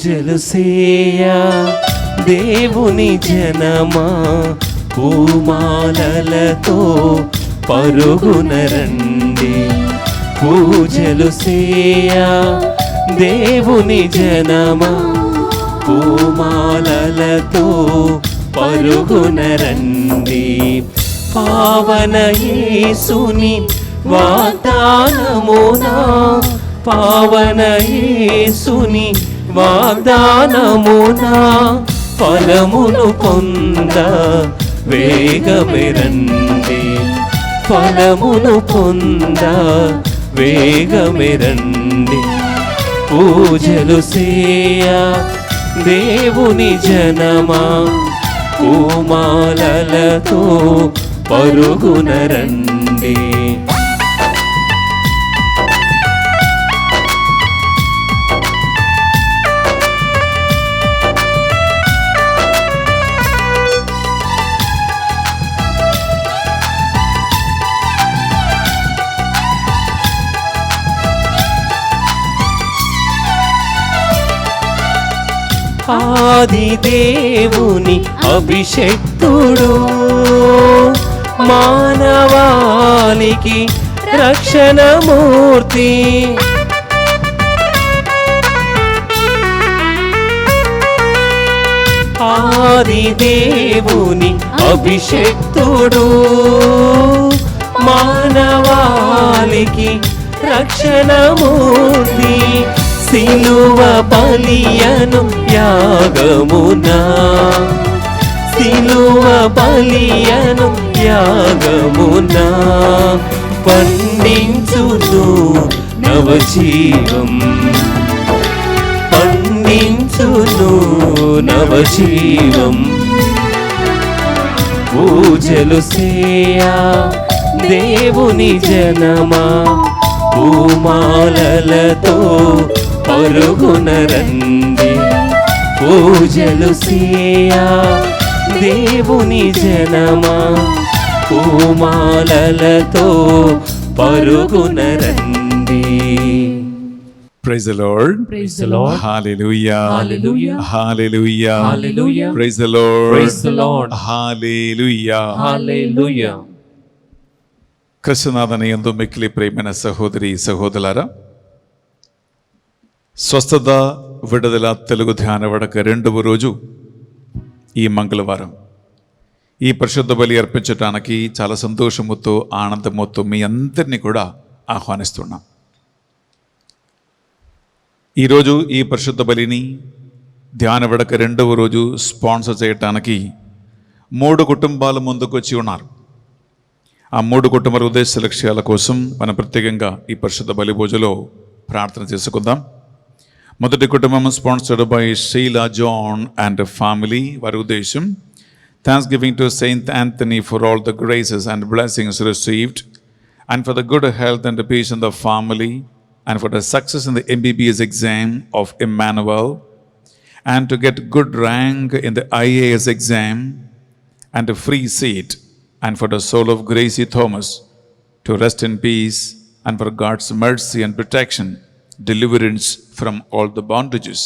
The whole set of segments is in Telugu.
పూజలు సేయ దేవుని జనమా పూమాలలతో పరుగున రండి. పూజలు సేయ దేవుని జనమా పూమాలలతో పరుగున రండి. పావన యేసుని వాగ్దానమునా పావన యేసుని వాగ్దానమునా ఫలమును పొంద వేగమే రండి. ఫలమును పొంద వేగమే రండి. పూజలు సేయ దేవుని జనమా పూమాలలతో పరుగున రండి. ఆది దేవుని అభిషేక్తుడు మానవాళికి రక్షణమూర్తి. ఆది దేవుని అభిషేక్తుడు మానవాళికి రక్షణమూర్తి. సిలువ బలియను యాగమునా సిలువ బలియను యాగమునా పండించును నవజీవం పండించును నవజీవం. పూజలు సేయ దేవుని జనమా పూమాలలతో పరుగున రండి. పూజలు సేయ దేవుని జనమా పూమాలలతో పరుగున రండి. Praise the Lord. Praise the Lord. Hallelujah. Hallelujah. Hallelujah. Hallelujah. Praise the Lord. Praise the Lord. Hallelujah. Hallelujah. క్రిస్తునాథుని యందు మిక్కిలి ప్రియమైన సహోదరి సహోదరులారా, స్వస్థత విడుదల తెలుగు ధ్యాన వడక 2వ రోజు ఈ మంగళవారం ఈ పరిశుద్ధ బలి అర్పించడానికి చాలా సంతోషముతో ఆనందముతో మీ అందరినీ కూడా ఆహ్వానిస్తున్నాం. ఈరోజు ఈ పరిశుద్ధ బలిని ధ్యాన వడక 2వ రోజు స్పాన్సర్ చేయటానికి 3 కుటుంబాలు ముందుకు వచ్చి ఉన్నారు. ఆ 3 కుటుంబాల ఉద్దేశ లక్ష్యాల కోసం మనం ప్రత్యేకంగా ఈ పరిశుద్ధ బలి పూజలో ప్రార్థన చేసుకుందాం. మొదటి కుటుంబం sponsored by Sheela John and family. వారి ఉద్దేశం thanksgiving to Saint Anthony for all the graces and blessings received and for the good health and peace in the family and for the success in the MBBS exam of Emmanuel and to get good rank in the IAS exam and a free seat, and for the soul of Gracie Thomas to rest in peace, and for God's mercy and protection, deliverance from all the bondages.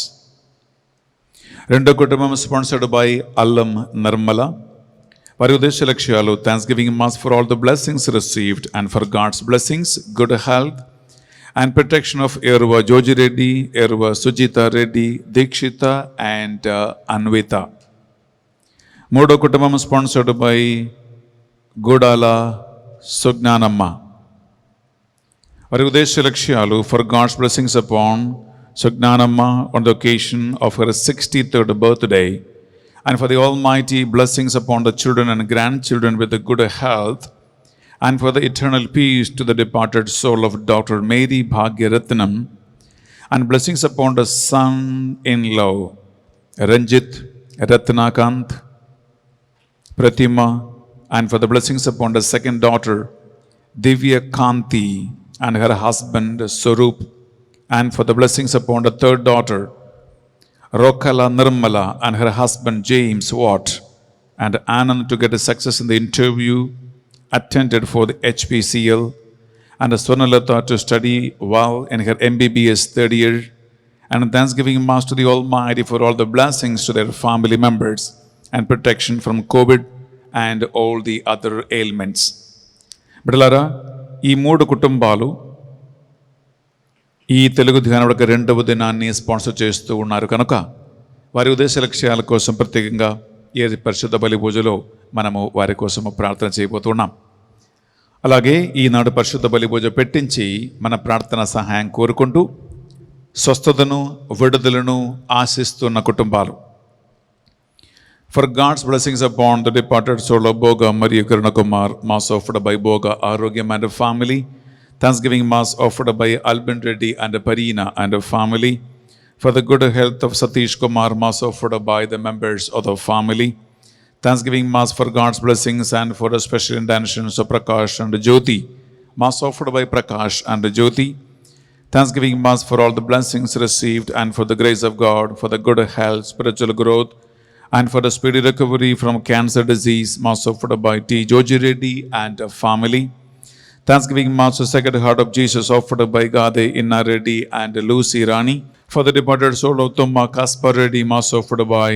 రెండో కుటుంబం స్పాన్సర్డ్ బై అల్లం నిర్మల. వారి ఉద్దేశ లక్ష్యాలు thanksgiving mass for all the blessings received and for God's blessings, good health and protection of Eruva Joji Reddy, Eruva Sujita Reddy, Dikshita and Anvita. మూడో కుటుంబం స్పాన్సర్డ్ బై గోడాల సుజ్ఞానమ్మ. వారి ఉద్దేశ లక్ష్యాలు for God's blessings upon Sujnanamma on the occasion of her 63rd birthday and for the almighty blessings upon the children and grandchildren with the good health and for the eternal peace to the departed soul of Dr. Mary Bhagyaratnam and blessings upon the son-in-law Ranjit Ratnakant Pratima and for the blessings upon the second daughter Divya Kanti and her husband Swaroop and for the blessings upon the third daughter Rokala Nirmala and her husband James Watt and Anand to get a success in the interview attended for the HPCL and Swarnalata to study well in her MBBS 3rd year and thanksgiving Mass to the Almighty for all the blessings to their family members and protection from COVID and all the other ailments. బిడ్డలారా, ఈ 3 కుటుంబాలు ఈ తెలుగు ధ్యానవడక 2వ దినాన్ని స్పాన్సర్ చేస్తూ ఉన్నారు కనుక వారి ఉద్దేశ లక్ష్యాల కోసం ప్రత్యేకంగా ఈ పరిశుద్ధ బలి పూజలో మనము వారి కోసము ప్రార్థన చేయబోతున్నాం. అలాగే ఈనాడు పరిశుద్ధ బలి పూజ పెట్టించి మన ప్రార్థన సహాయం కోరుకుంటూ స్వస్థతను విడుదలను ఆశిస్తున్న కుటుంబాలు. For God's blessings upon the departed soul of Boga మరియు Karunakumar, mass offered by Boga ఆరోగ్యం and family. Thanksgiving Mass offered by Albin Reddy and Parina and family. For the good health of Satish Kumar, Mass offered by the members of the family. Thanksgiving Mass for God's blessings and for the special intentions of Prakash and Jyoti. Mass offered by Prakash and Jyoti. Thanksgiving Mass for all the blessings received and for the grace of God, for the good health, spiritual growth, and for the speedy recovery from cancer disease. Mass offered by T. Joji Reddy and family. Thanksgiving Mass to Sacred Heart of Jesus offered by Gade Inna Reddy and Lucy Rani. For the departed soul of Tumma Kaspar Reddy, Mass offered by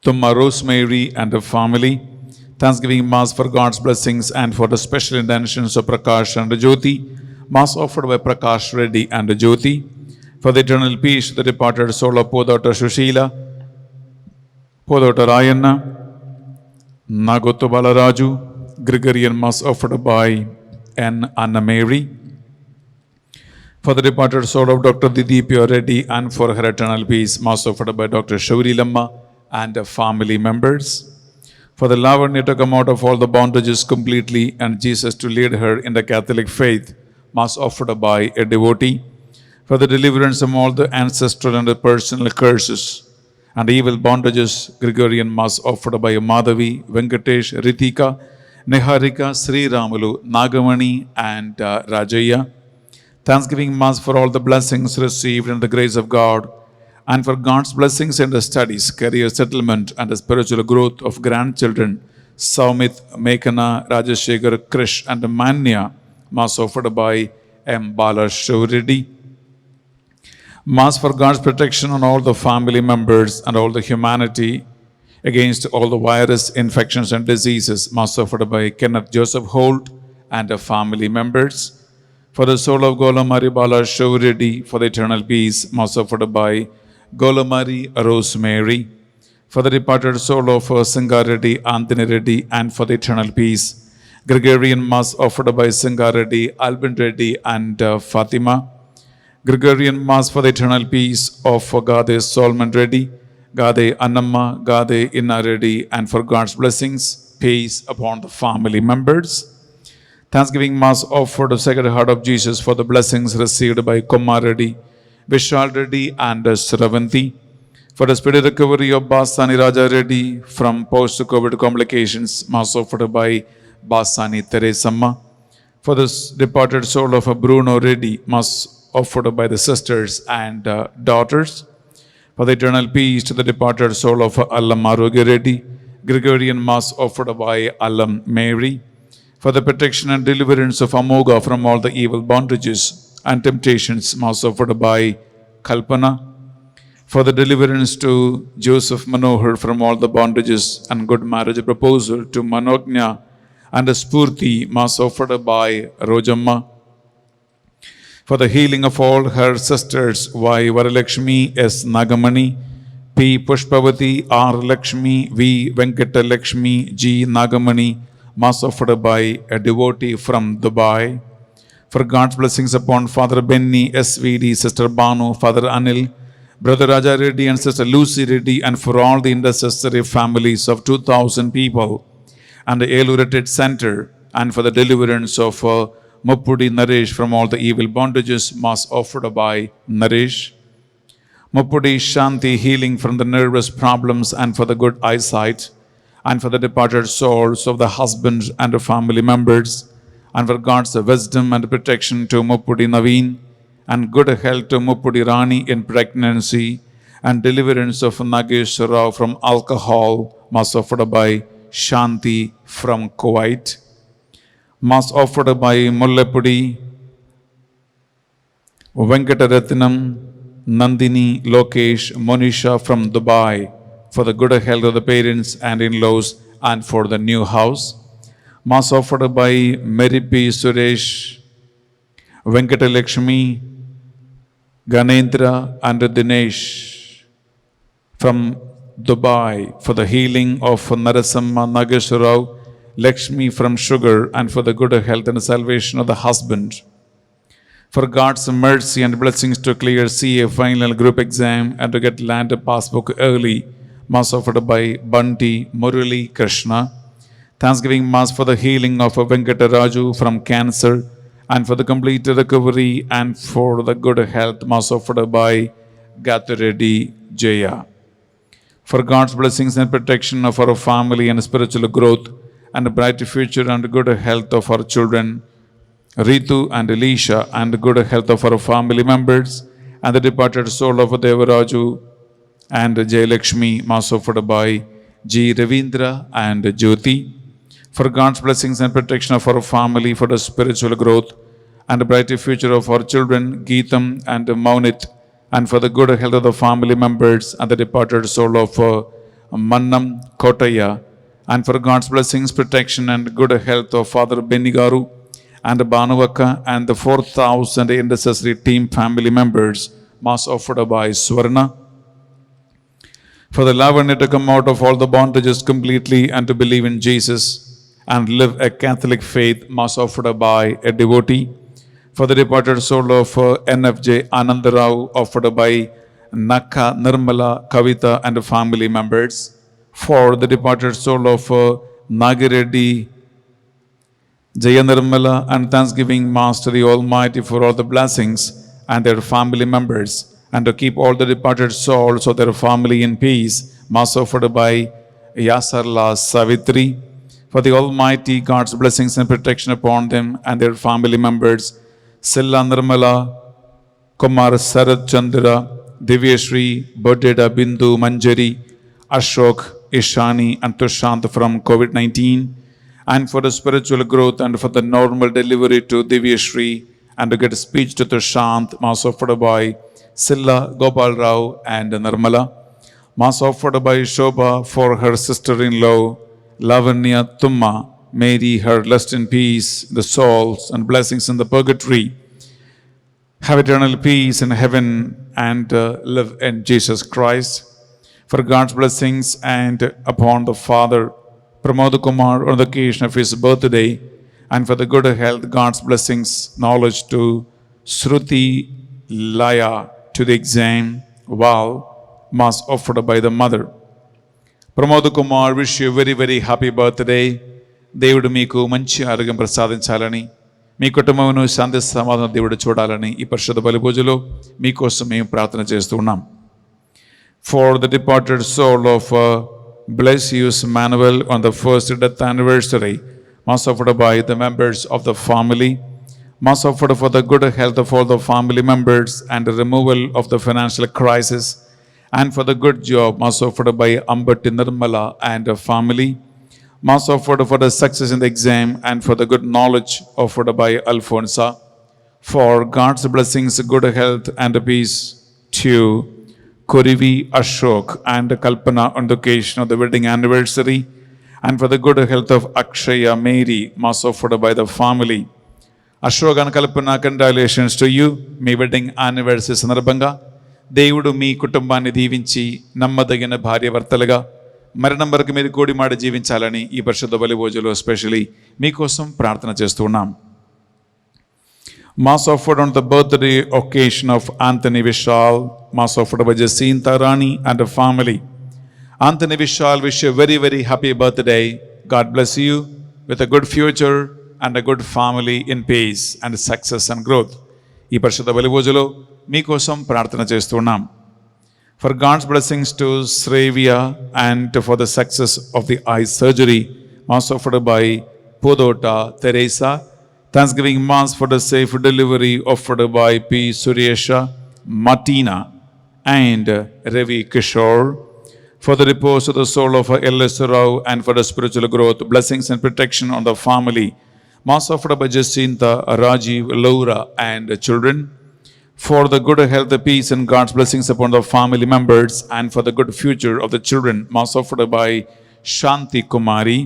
Tumma Rosemary and the family. Thanksgiving Mass for God's blessings and for the special intentions of Prakash and Jyoti. Mass offered by Prakash Reddy and Jyoti. For the eternal peace to the departed soul of Podota Shushila, Podota Rayanna, Nagoto Balaraju, Gregorian Mass offered by N. Anna Mary. For the departed soul of Dr. Didipya Reddy and for her eternal peace, Mass offered by Dr. Shauri Lamma and family members. For the Lavanya to come out of all the bondages completely and Jesus to lead her in the Catholic faith, Mass offered by a devotee. For the deliverance from all the ancestral and the personal curses and evil bondages, Gregorian Mass offered by Madhavi, Venkatesh, Ritika, Niharika, Sri Ramulu, Nagamani and Rajaya. Thanksgiving Mass for all the blessings received in the grace of God and for God's blessings in the studies, career settlement and the spiritual growth of grandchildren, Saumit, Mekana, Rajashekhar, Krish and Manya. Mass offered by M. Bala Shivreddy. Mass for God's protection on all the family members and all the humanity against all the virus infections and diseases. Mass offered by Kenneth Joseph Holt and the family members. For the soul of Golamari Bala Shivreddy, for the eternal peace, Mass offered by Golamari Rosemary. For the departed soul of Singareddy, Anthony Reddy, and for the eternal peace, Gregorian Mass offered by Singareddy, Albin Reddy, and Fatima. Gregorian Mass for the eternal peace of Gade Solomon Reddy, Gade Annamma, Gade Inna Reddy, and for God's blessings, peace upon the family members. Thanksgiving Mass offered to Sacred Heart of Jesus for the blessings received by Kumar Reddy, Vishal Reddy, and Sravanti. For the speedy recovery of Basani Raja Reddy from post-COVID complications, Mass offered by Basani Teresamma. For the departed soul of Bruno Reddy, Mass offered by the sisters and daughters. For the eternal peace to the departed soul of Allam Arogya Reddy, Gregorian Mass offered by Allam Mary. For the protection and deliverance of Amoga from all the evil bondages and temptations, Mass offered by Kalpana. For the deliverance to Joseph Manohar from all the bondages and good marriage proposal to Manognya and Spurti, Mass offered by Rojamma. For the healing of all her sisters, Y. Varalakshmi, S. Nagamani, P. Pushpavati, R. Lakshmi, V. Venkata Lakshmi, G. Nagamani, Mass offered by a devotee from Dubai. For God's blessings upon Father Benny, SVD, Sister Banu, Father Anil, Brother Raja Reddy and Sister Lucy Reddy, and for all the intercessory families of 2,000 people and the Elurated Center, and for the deliverance of Muppudi Naresh from all the evil bondages, Mass offered by Naresh. Muppudi Shanti, healing from the nervous problems and for the good eyesight, and for the departed souls of the husbands and the family members, and for God's wisdom and protection to Muppudi Naveen, and good health to Muppudi Rani in pregnancy, and deliverance of Nagesh Rao from alcohol, Mass offered by Shanti from Kuwait. Mass offered by Mullapudi, Venkataratnam, Nandini, Lokesh, Monisha from Dubai for the good health of the parents and in-laws and for the new house. Mass offered by Mary P. Suresh, Venkatalakshmi, Ganendra and Dinesh from Dubai for the healing of Narasimha Nageswarao, Lakshmi from sugar and for the good health and salvation of the husband. For God's mercy and blessings to clear CA final group exam and to get land passbook early. Mass offered by Bunty Murali Krishna. Thanksgiving Mass for the healing of Venkataraju from cancer and for the complete recovery and for the good health. Mass offered by Gathareddy Jaya. For God's blessings and protection of our family and spiritual growth and a bright future and good health of our children, Ritu and Elisha, and good health of our family members and the departed soul of Devaraju and Jayalakshmi. Mass offered by G. Ravindra and Jyoti. For God's blessings and protection of our family, for the spiritual growth and a bright future of our children, Geetam and Maunit, and for the good health of the family members and the departed soul of Mannam Kotaya, and for God's blessings, protection and good health of Father Benigaru and Banuvaka and the 4,000 intercessory team family members. Mass offered by Swarna. For the love and to come out of all the bondages completely and to believe in Jesus and live a Catholic faith. Mass offered by a devotee. For the departed soul of NFJ Anandarao, offered by Nakka Nirmala Kavita and family members. For the departed soul of Nagireddy Jayanirmala, and thanksgiving Mass to the Almighty for all the blessings and their family members, and to keep all the departed souls of their family in peace. Mass offered by Yasarla Savitri. For the Almighty God's blessings and protection upon them and their family members, Silla Nirmala, Kumar Sarad Chandra, Divyashri, Bodheda Bindu Manjari, Ashok, Ishani and Tushant from COVID-19, and for the spiritual growth and for the normal delivery to Divyashri and to get speech to Tushant. Mass offered by Silla Gopal Rao and Nirmala. Mass offered by Shobha for her sister-in-law Lavanya Tumma. May her rest in peace, the souls and blessings in the purgatory. Have eternal peace in heaven and live in Jesus Christ. For God's blessings and upon the Father Pramod Kumar on the occasion of his birthday, and for the good health, God's blessings, knowledge to Shruti Laya to the exam, Val, Mass offered by the mother. Pramod Kumar, wish you a very, very happy birthday. దేవుడు మీకు మంచి ఆరోగ్యం ప్రసాదించాలని, మీ కుటుంబమును శాంతి సమాధానం దేవుడు చూడాలని ఈ పరిశుద్ధ బలి పూజలో మీకోసం మేము ప్రార్థన చేస్తూ ఉన్నాం. For the departed soul of Blasius Manuel on the first death anniversary, Mass offered by the members of the family. Mass offered for the good health of all the family members and the removal of the financial crisis, and for the good job. Mass offered by Ambatti Nirmala and the family. Mass offered for the success in the exam and for the good knowledge offered by Alfonsa. For God's blessings, good health and peace to Kurivi Ashok and Kalpana on the occasion of the wedding anniversary, and for the good health of Akshaya Mary. Mass offered by the family. Ashok and Kalpana, congratulations to you. Me wedding anniversary సందర్భంగా దేవుడు మీ కుటుంబాన్ని దీవించి నమ్మదగిన భార్యాభర్తలుగా మరణం వరకు మీరు కూడి మాట జీవించాలని ఈ పరిశుద్ధ బలి పూజలో స్పెషల్లీ మీకోసం ప్రార్థన చేస్తూ ఉన్నాం. Mass offered on the birthday occasion of Anthony Vishal. Mass offered by Jacinta Rani and the family. Anthony Vishal, wish you a very, very happy birthday. God bless you with a good future and a good family in peace and success and growth. ఈ పరిశుద్ధ బలి పూజలో మీకోసం ప్రార్థన చేస్తూ ఉన్నాం. For God's blessings to Sravia and for the success of the eye surgery. Mass offered by Podota Teresa. Thanksgiving Mass for the safe delivery offered by P. Suryesha, Martina and Ravi Kishore. For the repose of the soul of L.S. Rao and for the spiritual growth, blessings and protection on the family. Mass offered by Jacinta, Rajiv, Laura and children. for the good health, peace, and God's blessings upon the family members, and for the good future of the children. Mass offered by Shanti Kumari.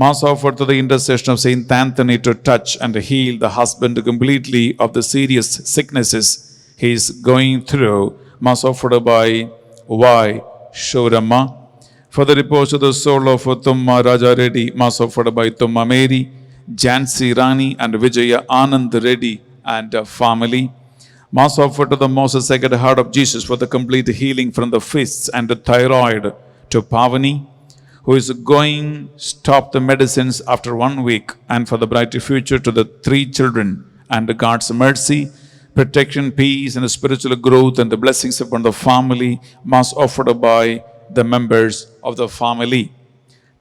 Mass offered to the intercession of Saint Anthony to touch and heal the husband completely of the serious sicknesses he is going through. Mass offered by Y. Shorama. For the repose of the soul of Tumma Raja Reddy. Mass offered by Tumma Mary, Jansi Rani, and Vijaya Anand Reddy and family. Mass offered to the most sacred heart of Jesus for the complete healing from the fists and the thyroid, to Pavani, who is going stop the medicines after 1 week, and for the bright future to the 3 children, and God's mercy, protection, peace, and spiritual growth, and the blessings upon the family. Mass offered by the members of the family.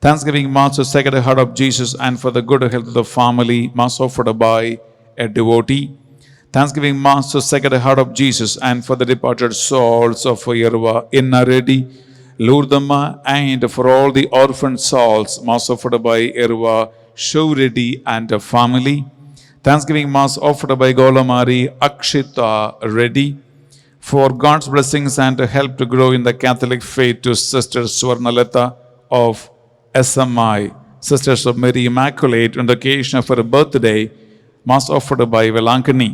Thanksgiving Mass to Sacred Heart of Jesus, and for the good health of the family. Mass offered by a devotee. Thanksgiving Mass to Sacred Heart of Jesus, and for the departed souls of Yerva Inna Reddy, Lourdamma, and for all the orphan souls. Mass offered by Yerva Show Reddy and family. Thanksgiving Mass offered by Golamari Akshita Reddy. For God's blessings and help to grow in the Catholic faith, to Sister Swarnalata of SMI, Sisters of Mary Immaculate, on the occasion of her birthday. Mass offered by Velankani.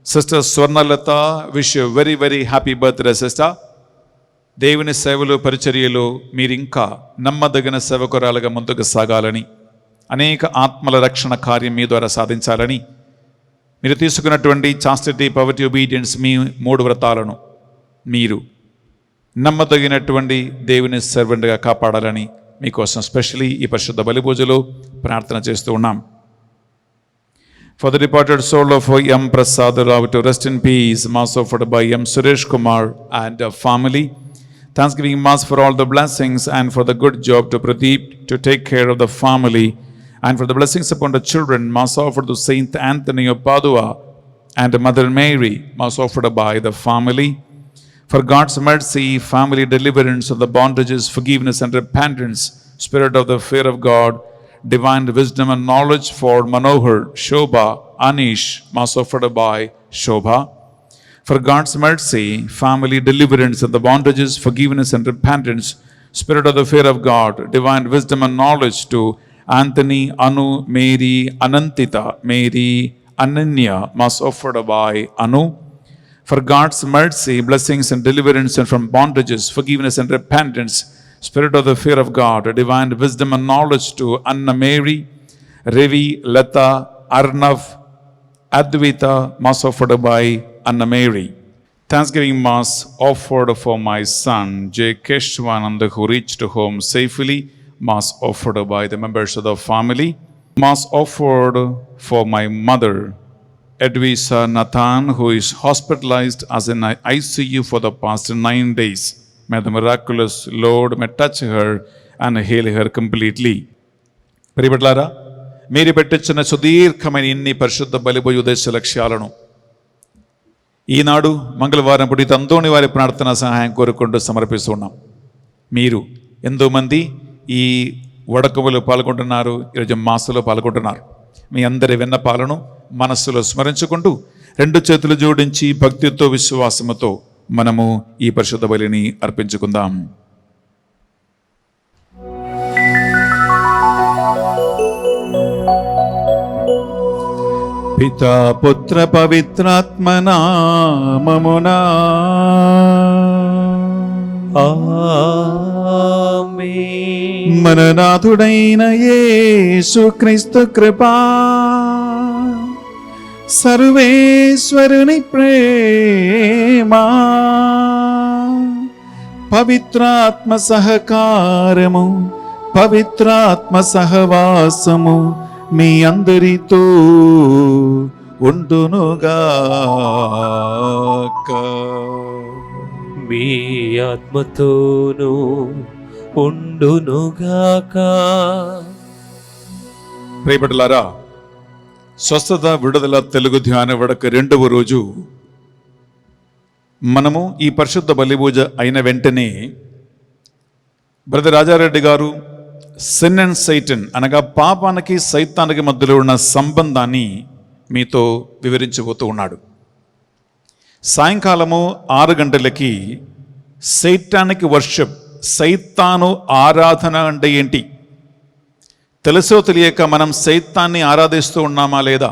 Sister Swarnalata, wish you a very, very happy birthday, sister. దేవుని సేవలు పరిచర్యలు మీరింకా నమ్మదగిన సేవకురాలుగా ముందుకు సాగాలని, అనేక ఆత్మల రక్షణ కార్యం మీ ద్వారా సాధించాలని, మీరు తీసుకున్నటువంటి చాస్టిటీ, పవర్టీ, ఒబీడియన్స్, మీ 3 వ్రతాలను మీరు నమ్మదగినటువంటి దేవుని సర్వెంట్గా కాపాడాలని మీకోసం స్పెషలీ ఈ పరిశుద్ధ బలి పూజలో ప్రార్థన చేస్తూ ఉన్నాం. For the departed soul of M. Prasad Rao to rest in peace. Mass offered by M. Suresh Kumar and family. Thanksgiving Mass for all the blessings, and for the good job to Pradeep to take care of the family, and for the blessings upon the children. Mass offered to Saint Anthony of Padua and Mother Mary. Mass offered by the family. For God's mercy, family deliverance of the bondages, forgiveness and repentance, spirit of the fear of God, divine wisdom and knowledge for Manohar, Shobha, Anish. Mass offered by Shobha. For God's mercy, family deliverance of the bondages, forgiveness and repentance, spirit of the fear of God, divine wisdom and knowledge to Anthony, Anu, Mary, Anantita, Mary, Ananya. Mass offered by Anu. For God's mercy, blessings and deliverance and from bondages, forgiveness and repentance, spirit of the fear of God, divine wisdom and knowledge to Anna Mary, Ravi, Lata, Arnav, Advaita. Mass offered by Anna Mary. Thanksgiving Mass offered for my son J. Keshwanand, who reached home safely. Mass offered by the members of the family. Mass offered for my mother Edwisa Nathan, who is hospitalized as in ICU for the past 9 days. May the miraculous Lord may touch her and heal her completely. ప్రియబిడ్డలారా, మీరు పెట్టించిన సుదీర్ఘమైన ఇన్ని పరిశుద్ధ బలిపూజ ఉద్దేశ లక్ష్యాలను ఈనాడు మంగళవారం పుడి తందోని వారి ప్రార్థన సహాయం కోరుకుంటూ సమర్పిస్తున్నాం. మీరు ఎంతోమంది ఈ వడకములో పాల్గొంటున్నారు, ఈరోజు మాసలో పాల్గొంటున్నారు. మీ అందరి విన్నపాలను మనస్సులో స్మరించుకుంటూ 2 చేతులు జోడించి భక్తితో, విశ్వాసముతో మనము ఈ పరిశుద్ధ బలిని అర్పించుకుందాం. పితా పుత్ర పవిత్రాత్మ నామమునా ఆమేన్. మన నాథుడైన యేసుక్రీస్తు కృపా, సర్వేశ్వరుని ప్రేమ, పవిత్రాత్మ సహకారము, పవిత్రాత్మ సహవాసము మీ అందరితో ఉండునుగాక. మీ ఆత్మతోనూ ఉండునుగాక. ప్రియబిడ్డలారా, స్వస్థత విడుదల తెలుగు ధ్యాన వడక 2వ రోజు మనము ఈ పరిశుద్ధ బలిపూజ అయిన వెంటనే బ్రదర్ రాజారెడ్డి గారు సిన్ అండ్ సైటన్ అనగా పాపానికి సైతానికి మధ్యలో ఉన్న సంబంధాన్ని మీతో వివరించబోతూ ఉన్నాడు. సాయంకాలము 6 గంటలకి సైటానిక్ వర్షిప్, సైతాను ఆరాధన అంటే ఏంటి, తెలుసో తెలియక మనం సైతాన్ని ఆరాధిస్తూ ఉన్నామా లేదా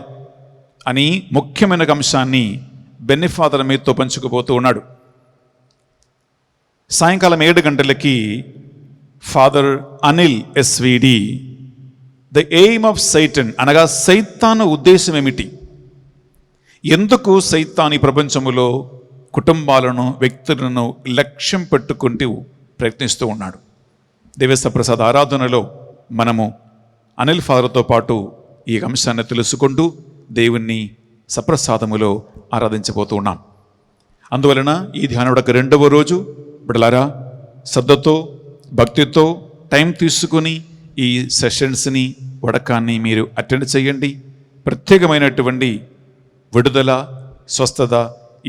అని ముఖ్యమైన అంశాన్ని బెన్నీ ఫాదర్ మీతో పంచుకుపోతూ ఉన్నాడు. సాయంకాలం 7 గంటలకి father Anil SVD the aim of సైటన్ అనగా సైతాను ఉద్దేశం ఏమిటి, ఎందుకు సైతాన్ ఈ ప్రపంచములో కుటుంబాలను, వ్యక్తులను లక్ష్యం పెట్టుకుంటూ ప్రయత్నిస్తూ ఉన్నాడు. దేవేశ్వర ప్రసాద్ ఆరాధనలో మనము అనిల్ ఫాదర్తో పాటు ఈ అంశాన్ని తెలుసుకుంటూ దేవుణ్ణి సప్రసాదములో ఆరాధించబోతూ ఉన్నాం. అందువలన ఈ ధ్యానవడక 2వ రోజు బిడ్డలారా శ్రద్ధతో, భక్తితో టైం తీసుకుని ఈ సెషన్స్ని, వడకాన్ని మీరు అటెండ్ చేయండి. ప్రత్యేకమైనటువంటి విడుదల, స్వస్థత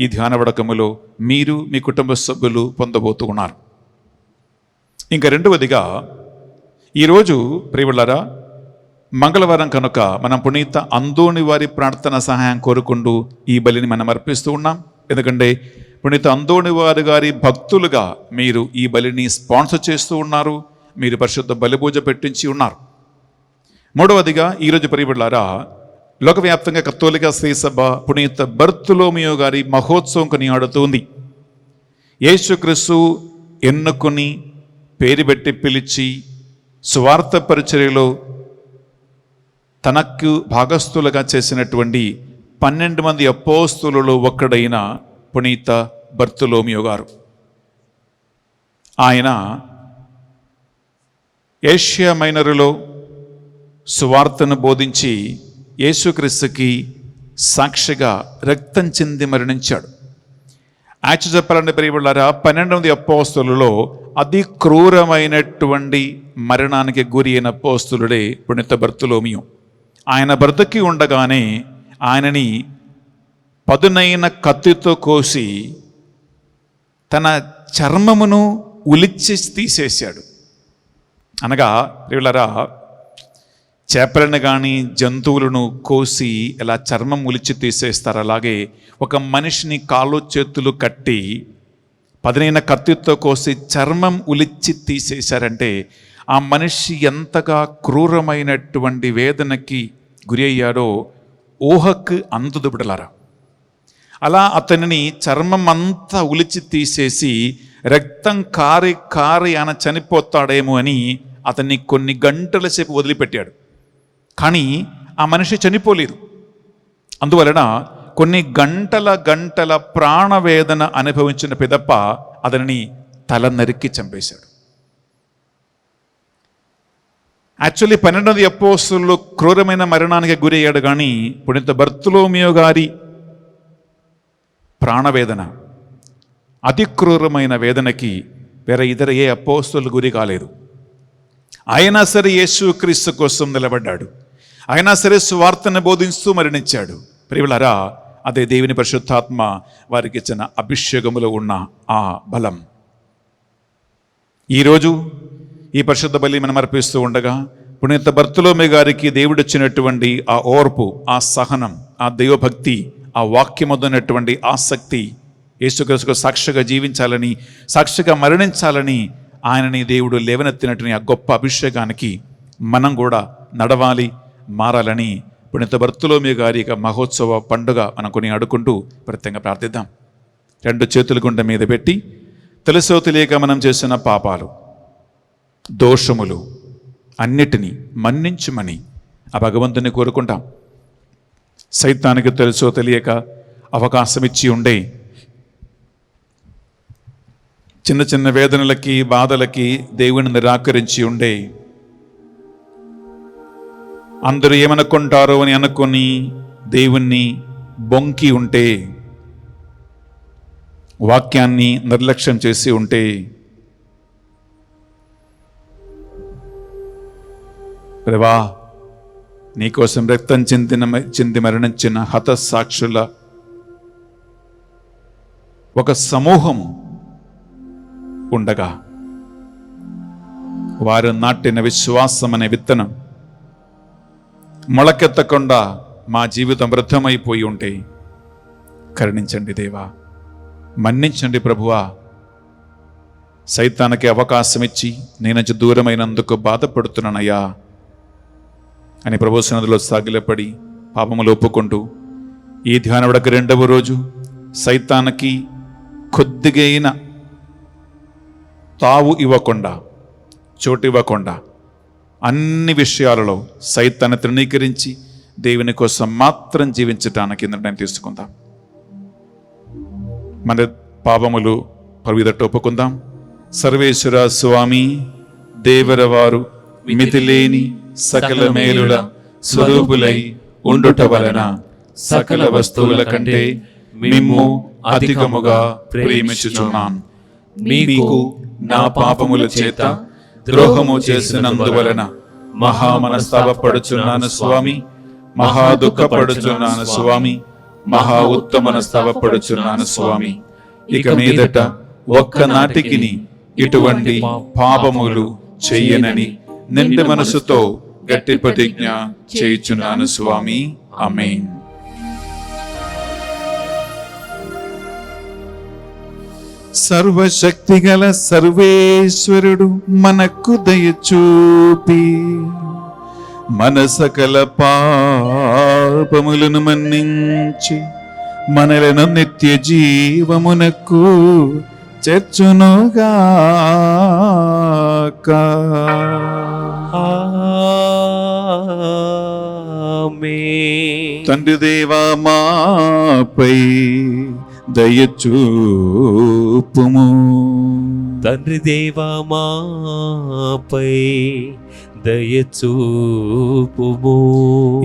ఈ ధ్యాన వడకములో మీరు, మీ కుటుంబ సభ్యులు పొందబోతూ ఉన్నారు. ఇంకా రెండవదిగా ఈరోజు ప్రియవులారా మంగళవారం కనుక మనం పునీత అందోని వారి ప్రార్థన సహాయం కోరుకుంటూ ఈ బలిని మనం అర్పిస్తూ ఉన్నాం. ఎందుకంటే పునీత అందోని వారి గారి భక్తులుగా మీరు ఈ బలిని స్పాన్సర్ చేస్తూ ఉన్నారు, మీరు పరిశుద్ధ బలిపూజ పెట్టించి ఉన్నారు. మూడవదిగా ఈరోజు ప్రియవులారా లోకవ్యాప్తంగా కథోలిక శ్రీ సభ పునీత బర్తులోమియో గారి మహోత్సవం కొనియాడుతుంది. యేసుక్రీస్తు ఎన్నుకొని పేరు పెట్టి పిలిచి సువార్త పరిచర్యలో తనకు భాగస్థులుగా చేసినటువంటి 12 మంది అపోస్తులలో ఒక్కడైన పునీత బర్తులోమియో గారు. ఆయన ఏషియా మైనరులో సువార్తను బోధించి యేసుక్రీస్తుకి సాక్షిగా రక్తం చెంది మరణించాడు. యాక్చువల్ చెప్పాలంటే ప్రియవులారా 12 మంది అపోస్తులలో అతి క్రూరమైనటువంటి మరణానికి గురి అయిన అపోస్తులుడే పునీత బర్తులోమియో. ఆయన బ్రతికి ఉండగానే ఆయనని పదునైన కత్తితో కోసి తన చర్మమును ఉలిచి తీసేశాడు. అనగా ప్రియులారా చేపలను కానీ జంతువులను కోసి ఇలా చర్మం ఉలిచి తీసేస్తారు, అలాగే ఒక మనిషిని కాళ్ళు చేతులు కట్టి పదునైన కత్తితో కోసి చర్మం ఉలిచి తీసేశారంటే ఆ మనిషి ఎంతగా క్రూరమైనటువంటి వేదనకి గురి అయ్యాడో ఊహకు అందదు బిడ్డలారా. అలా అతనిని చర్మం అంతా ఉలిచి తీసేసి రక్తం కారి కారి ఆయన చనిపోతాడేమో అని అతన్ని కొన్ని గంటల సేపు వదిలిపెట్టాడు. కానీ ఆ మనిషి చనిపోలేదు. అందువలన కొన్ని గంటల ప్రాణవేదన అనుభవించిన పిదప్ప అతనిని తల నరికి చంపేశాడు. యాక్చువల్లీ 12 మంది అపోస్తులు క్రూరమైన మరణానికి గురి అయ్యాడు. కానీ పునీత బర్తులోమియో గారి ప్రాణవేదన, అతి క్రూరమైన వేదనకి వేరే ఇతర ఏ అపోస్తులు గురి కాలేదు. అయినా సరే యేసుక్రీస్తు కోసం నిలబడ్డాడు. అయినా సరే సువార్తను బోధిస్తూ మరణించాడు. ప్రియులారా అదే దేవుని పరిశుద్ధాత్మ వారికి ఇచ్చిన అభిషేకములో ఉన్న ఆ బలం. ఈరోజు ఈ పరిశుద్ధ బలి మనం అర్పిస్తూ ఉండగా పునీత బర్తులోమియో గారికి దేవుడిచ్చినటువంటి ఆ ఓర్పు, ఆ సహనం, ఆ దైవభక్తి, ఆ వాక్యమున్నటువంటి ఆసక్తి, యేసుక్రీస్తుకు సాక్షిగా జీవించాలని, సాక్షిగా మరణించాలని ఆయనని దేవుడు లేవనెత్తినటువంటి ఆ గొప్ప అభిషేకానికి మనం కూడా నడవాలి, మారాలని పునీత బర్తులోమియో గారి మహోత్సవ పండుగ మనం కొని అడుకుంటూ ప్రత్యేకంగా ప్రార్థిద్దాం. 2 చేతుల గుండె మీద పెట్టి తెలుసో తెలియక మనం చేసిన పాపాలు, దోషములు అన్నిటినీ మన్నించుమని ఆ భగవంతుని కోరుకుంటాం. సైతానికి తెలుసో తెలియక అవకాశం ఇచ్చి ఉండే చిన్న చిన్న వేదనలకి, బాధలకి దేవుని నిరాకరించి ఉండే, అందరూ ఏమనుకుంటారో అని అనుకొని దేవుణ్ణి బొంకి ఉంటే, వాక్యాన్ని నిర్లక్ష్యం చేసి ఉంటే, ప్రభా నీకోసం రక్తం చెంది మరణించిన హతసాక్షుల ఒక సమూహం ఉండగా వారు నాటిన విశ్వాసం అనే విత్తనం మొలకెత్తకుండా మా జీవితం వృద్ధమైపోయి ఉంటే కరుణించండి దేవా. మన్నించండి ప్రభువా, సైతానికి అవకాశం ఇచ్చి నేనంచి దూరమైనందుకు బాధపడుతున్నానయ్యా అని ప్రభు సన్నిధిలో సాగిలపడి పాపములు ఒప్పుకుంటూ ఈ ధ్యానవడక 2వ రోజు సైతానికి కొద్దిగైన తావు ఇవ్వకుండా, చోటు ఇవ్వకుండా అన్ని విషయాలలో సైతాన్ని తృణీకరించి దేవుని కోసం మాత్రం జీవించటానికి నిర్ణయం తీసుకుందాం. మన పాపములు పరువిదట్టు ఒప్పుకుందాం. సర్వేశ్వర స్వామి దేవరవారు మితిలేని సకల మేలుల స్వరూపులై ఉండుట వలన సకల వస్తువుల కంటే మిమ్ము అధికముగా ప్రేమించుచున్నాం. మీకు నా పాపముల చేత ద్రోహము చేసినందువలన మహా మనస్తాపడుచున్నాను స్వామి, మహా దుఃఖపడుచున్నాను స్వామి, మహా ఉత్తమ మనస్తాపడుచున్నాను స్వామి. ఇక మీదట ఒక్కనాటికిని ఇటువంటి పాపములు చెయ్యనని నిండు మనసుతో గట్టి ప్రతిజ్ఞ చేయుచున్నాను స్వామి. ఆమేన్. సర్వశక్తిగల సర్వేశ్వరుడు మనకు దయచూపి మన సకల పాపములను మన్నించి మనలను నిత్య జీవమునకు చేర్చునుగాక. ఆమేన్. తండ్రి దేవా మాపై దయచూపుము. తండ్రి దేవా మాపై దయచూపుము.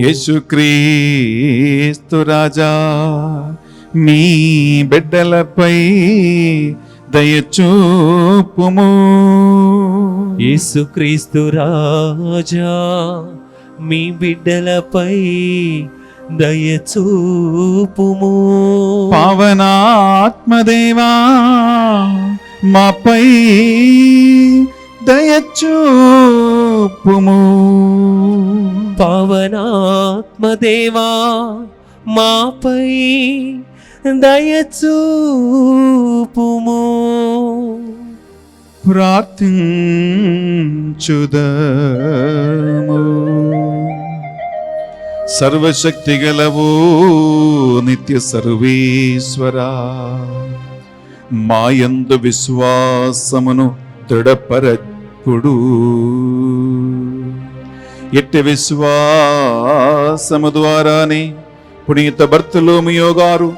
యేసుక్రీస్తు రాజా మీ బిడ్డలపై దయచూపుము. యేసుక్రీస్తు రాజా మీ బిడ్డలపై దయచూపుము. పావనాత్మదేవా మాపై దయచూపుము. పావనాత్మదేవా మాపై దయచూపుము. ప్రార్థించుదము. సర్వశక్తిగలవో నిత్య సర్వేశ్వరా, మాయందు విశ్వాసమును దృఢపరచుడు. ఎట్టి విశ్వాసము ద్వారానే పునీత బర్తలోమియో గారు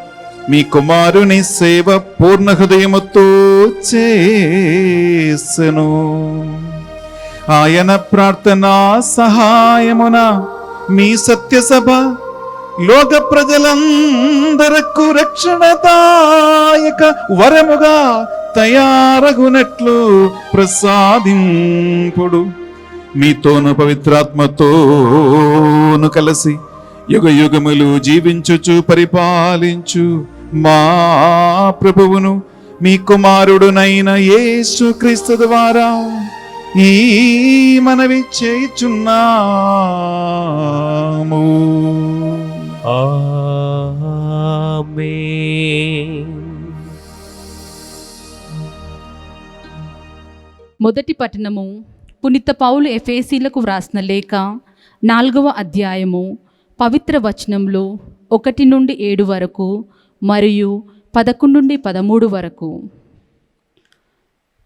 మీ కుమారుని సేవ పూర్ణ హృదయముతో చేసెను. ఆయన ప్రార్థనా సహాయమున మీ సత్యసభ లోక ప్రజలందరకు రక్షణదాయక వరముగా తయారగునట్లు ప్రసాదింపుడు. మీతోను పవిత్రాత్మతోను కలిసి యుగ యుగములు జీవించుచు పరిపాలించు మా ప్రభువును మీ కుమారుడునైన యేసు క్రీస్తు ద్వారా ఈ మనవి చేయుచున్నాము. ఆమేన్. మొదటి పట్టణము పునీత పౌలు ఎఫెసీలకు వ్రాసిన లేఖ 4వ అధ్యాయము పవిత్ర వచనంలో 1 నుండి 7 వరకు మరియు 11 నుండి 13 వరకు.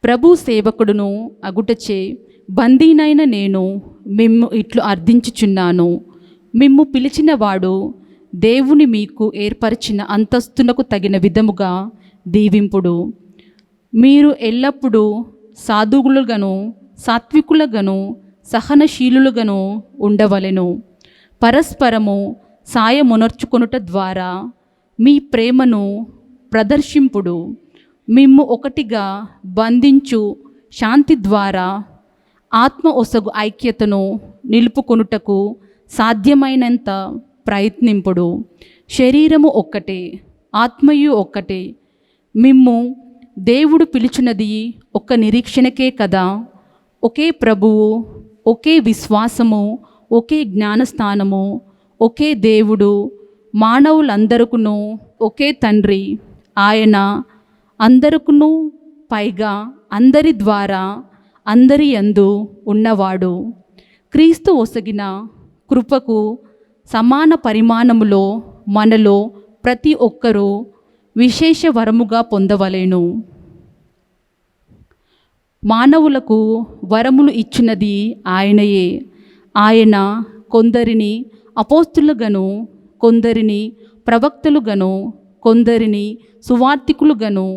ప్రభు సేవకుడును అగుటచే బందీనైన నేను మిమ్ము ఇట్లు అర్థించుచున్నాను. మిమ్ము పిలిచిన వాడు దేవుని మీకు ఏర్పరిచిన అంతస్తునకు తగిన విధముగా దీవింపుడు. మీరు ఎల్లప్పుడూ సాధువులుగాను సాత్వికులుగాను సహనశీలులుగాను ఉండవలెను. పరస్పరము సాయమునర్చుకొనుట ద్వారా మీ ప్రేమను ప్రదర్శింపుడు. మిమ్ము ఒకటిగా బంధించు శాంతి ద్వారా ఆత్మ ఒసగు ఐక్యతను నిలుపుకొనుటకు సాధ్యమైనంత ప్రయత్నింపుడు. శరీరము ఒక్కటే, ఆత్మయు ఒక్కటే. మిమ్ము దేవుడు పిలుచున్నది ఒక నిరీక్షణకే కదా. ఒకే ప్రభువు, ఒకే విశ్వాసము, ఒకే జ్ఞానస్థానము, ఒకే దేవుడు, మానవులందరకును ఒకే తండ్రి. ఆయన అందరికును పైగా అందరి ద్వారా అందరి యందు ఉన్నవాడు, క్రీస్తు ఒసగిన కృపకు సమాన పరిమాణములో మనలో ప్రతి ఒక్కరూ విశేష వరముగా పొందవలెను. మానవులకు వరములు ఇచ్చినది ఆయనయే. ఆయన కొందరిని అపోస్తులుగాను, కొందరిని ప్రవక్తలుగాను, కొందరిని సువార్తికులుగాను,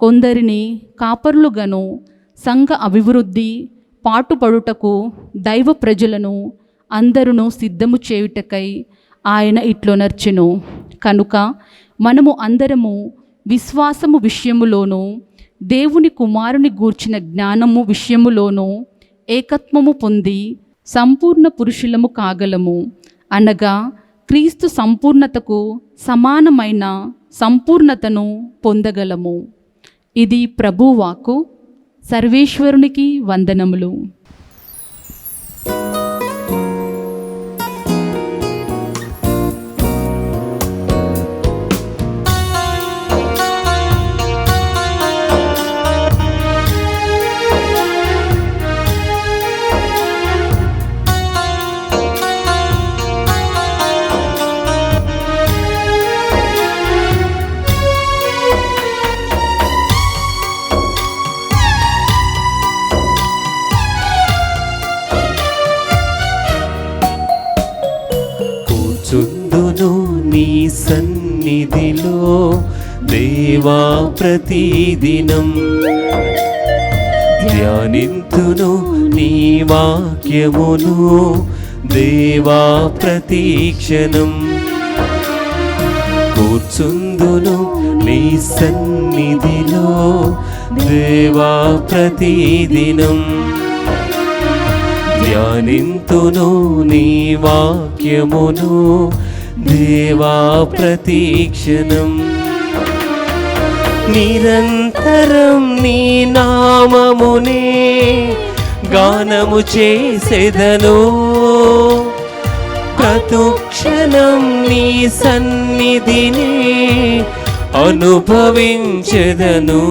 కొందరిని కాపరులుగాను, సంఘ అభివృద్ధి పాటుపడుటకు దైవ ప్రజలను అందరును సిద్ధము చేయుటకై ఆయన ఇట్లొనర్చెను. కనుక మనము అందరము విశ్వాసము విషయములోను, దేవుని కుమారుని గూర్చిన జ్ఞానము విషయములోను ఏకత్వము పొంది సంపూర్ణ పురుషులము కాగలము. అనగా క్రీస్తు సంపూర్ణతకు సమానమైన సంపూర్ణతను పొందగలము. ఇది ప్రభువాకు. సర్వేశ్వరునికి వందనములు. కూర్చుందును నీ సన్నిధిలో దేవా ప్రతిదినం, ధ్యానింతును నీ వాక్యమును దేవా ప్రతిక్షణం. కూర్చుందును నీ సన్నిధిలో దేవా ప్రతిదినం, ధ్యానింతును నీ వాక్యమును దేవా ప్రతిక్షణం. నిరంతరం నీ నామమునే గానము చేసెదను, ప్రతిక్షణం నీ సన్నిధిని అనుభవించెదను.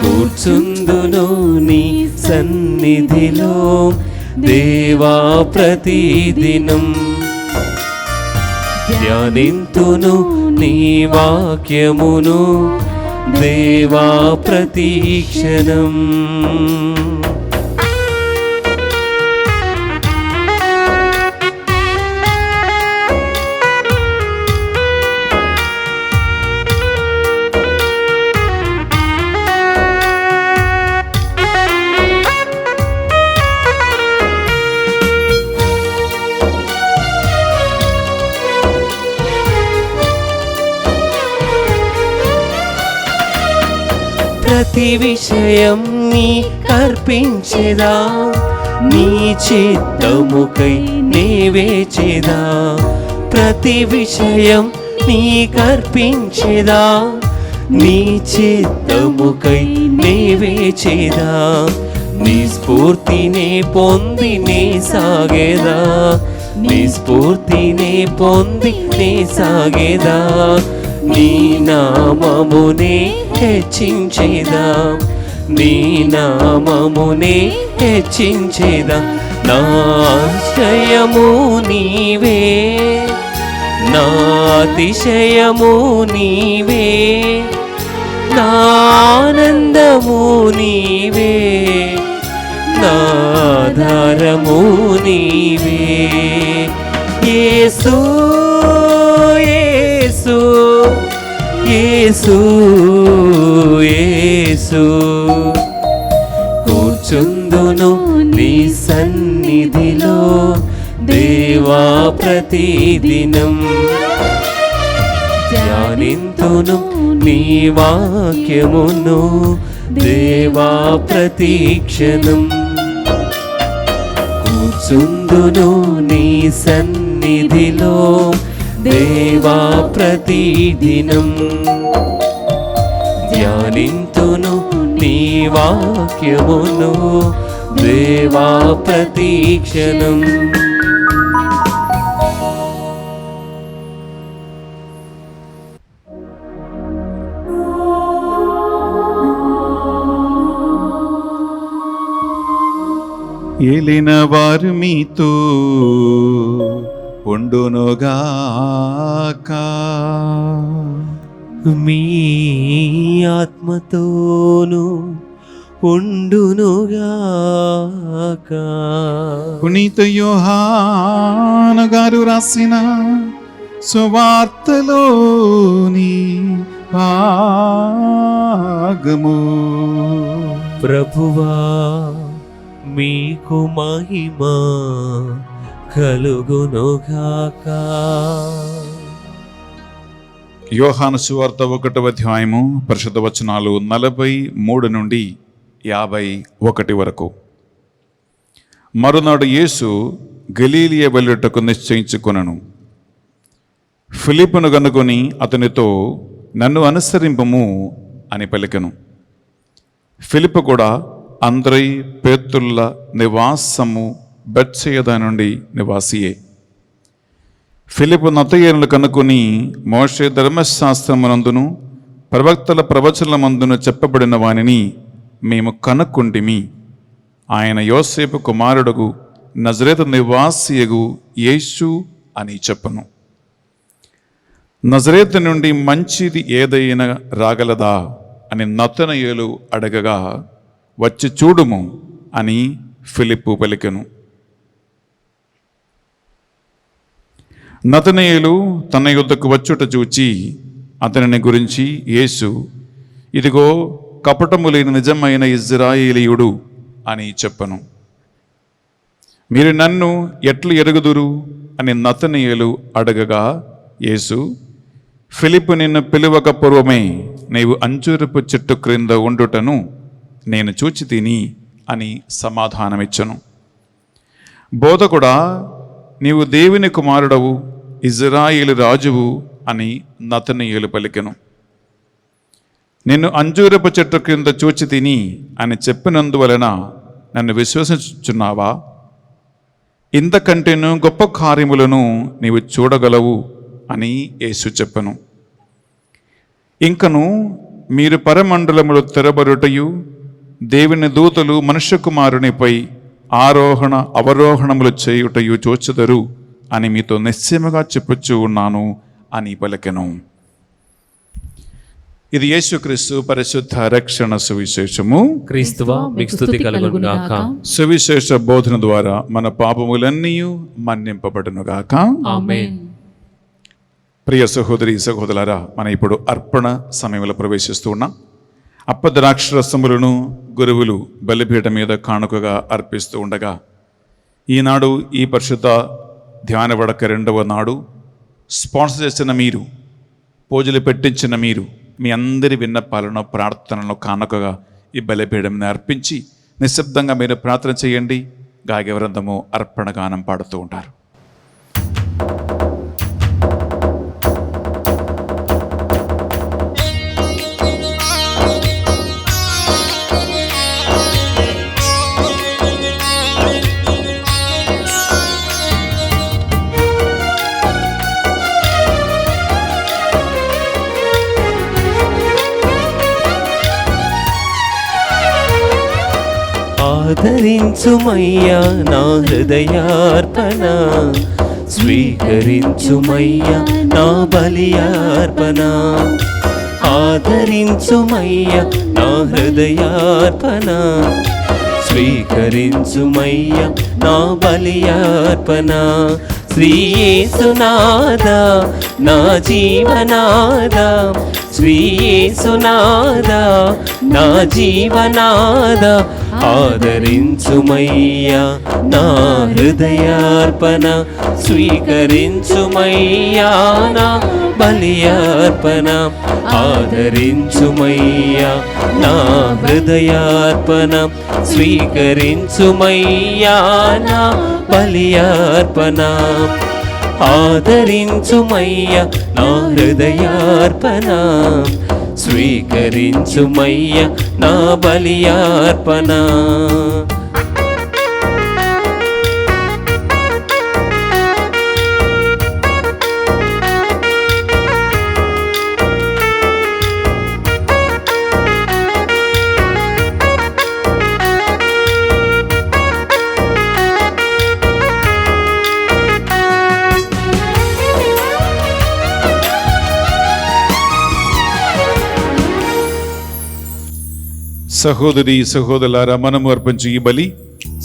కూర్చుందును నీ సన్నిధిలో దేవా ప్రతిదినం, ధ్యానింతును నీ వాక్యమును దేవా ప్రతిక్షణం. ప్రతి విషయం నీ కర్పించెదా, నీ చిత్తముకై నే వేచెదా. ప్రతి విషయం నీ కర్పించెదా, నీ చిత్తముకై నే వేచెదా. నీ స్ఫూర్తినే పొంది నే సాగేదా, నీ స్ఫూర్తినే పొంది నే సాగేదా. నీ నామమునే హెచ్చించేదా, నీ నామమునే హెచ్చించేదా. నా ఆశ్రయము నీవే, నా అతిశయము నీవే, నా ఆనందము నీవే, నా ఆధారము నీవే. యేసు యేసు యేసు యేసు. కూర్చుందును నీ సన్నిధిలో దేవా ప్రతిదినం, ధ్యానింతును నీ వాక్యమును దేవా ప్రతిక్షణం. కూర్చుందును నీ సన్నిధిలో దేవా ప్రతిదినం, ధ్యానింతును నీ వాక్యమును దేవా ప్రతిక్షణం. ఏలిన వారు మీతో ఉండునుగాక. మీ ఆత్మతోను ఉండునుగాక. పునీత యోహాను గారు రాసిన సువార్తలోని భాగము. ప్రభువా మీకు మహిమ కలుగునుగాక. యోహాను సువార్త 1వ అధ్యాయము పరిశుద్ధ వచనాలు 43 నుండి 51 వరకు. మరునాడు యేసు గలీలియ వెళ్ళుటకు నిశ్చయించుకొనెను. ఫిలిప్పును కనుగొని అతనితో నన్ను అనుసరింపము అని పలికెను. ఫిలిప్పు కూడా అంద్రై పేతురుల నివాసము బెత్సయిదా నుండి నివాసియే. ఫిలిప్పు నతయేలును కనుకొని మోషే ధర్మశాస్త్రమునందును ప్రవక్తల ప్రవచనమందును చెప్పబడిన వానిని మేము కనుక్కుంటిమి. ఆయన యోసేపు కుమారుడుగు నజరేతు నివాసియగు యేసు అని చెప్పను. నజరేతు నుండి మంచిది ఏదైనా రాగలదా అని నతనయేలు అడగగా వచ్చి చూడుము అని ఫిలిప్పు పలికెను. నతనయేలు తన యొద్దకు వచ్చుట చూచి అతనిని గురించి యేసు, ఇదిగో కపటము లేని నిజమైన ఇజ్రాయేలీయుడు అని చెప్పను. మీరు నన్ను ఎట్లు ఎరుగుదురు అని నతనయేలు అడగగా యేసు, ఫిలిప్పు నిన్ను పిలువక పూర్వమే నీవు అంజూరపు చెట్టు క్రింద ఉండుటను నేను చూచి తిని అని సమాధానమిచ్చను. బోధకుడా, నీవు దేవుని కుమారుడవు, ఇజ్రాయేలు రాజువు అని నతనయేలు పలికెను. నిన్ను అంజూరపు చెట్టు క్రింద చూచి తిని అని చెప్పినందువలన నన్ను విశ్వసించుచున్నావా? ఇంతకంటేను గొప్ప కార్యములను నీవు చూడగలవు అని యేసు చెప్పను. ఇంకను మీరు పరమండలములు తెరబరుటయు దేవుని దూతలు మనుష్య కుమారునిపై ఆరోహణ అవరోహణములు చేయుటయు చూచెదరు అని మీతో నిశ్చయముగా చెప్పుచూ ఉన్నాను అని పలికెను. ఇది యేసుక్రీస్తు పరిశుద్ధ రక్షణ సువిశేషము. క్రీస్తువా మీకు స్తుతి కలుగునుగాక. సువిశేష బోధన ద్వారా మన పాపములన్నీ మన్నింపబడునుగాక. ఆమేన్. ప్రియ సహోదరి సహోదరులారా, మనం ఇప్పుడు అర్పణ సమయంలో ప్రవేశిస్తూ ఉన్నాం. అప్పద్రాక్షరసములను గురువులు బలిపీఠ మీద కానుకగా అర్పిస్తూ ఉండగా ఈనాడు ఈ పరిశుద్ధ ధ్యాన వడక 2వ నాడు స్పాన్సర్ చేసిన మీరు, పూజలు పెట్టించిన మీరు, మీ అందరి విన్నపాలను ప్రార్థనలను కానుకగా ఈ బలిపీఠంని అర్పించి నిశ్శబ్దంగా మీరు ప్రార్థన చేయండి. గాయక వృందము అర్పణ గానం పాడుతూ ఉంటారు. ఆదరించుమయ్యా నా హృదయార్పణ, స్వీకరించుమయ్యా నా బలియార్పణ. ఆదరించుమయ్యా నా హృదయార్పణ, స్వీకరించుమయ్యా నా బలియార్పణ. శ్రీ యేసునాథా నా జీవనాదా, శ్రీ యేసునాథా నా జీవనాదా. ఆదరించుమయ్యా నా హృదయార్పణ, స్వీకరించుమయ్యా నా బలియార్పణ. ఆదరించుమయ్యా నా హృదయార్పణ, స్వీకరించుమయ్యా నా బలియార్పణ. ఆదరించుమయ్యా నా హృదయార్పణ, స్వీకరించుమయ్యా నా బలియార్పణ. సహోదరి సహోదరులారా, మనము అర్పించు ఈ బలి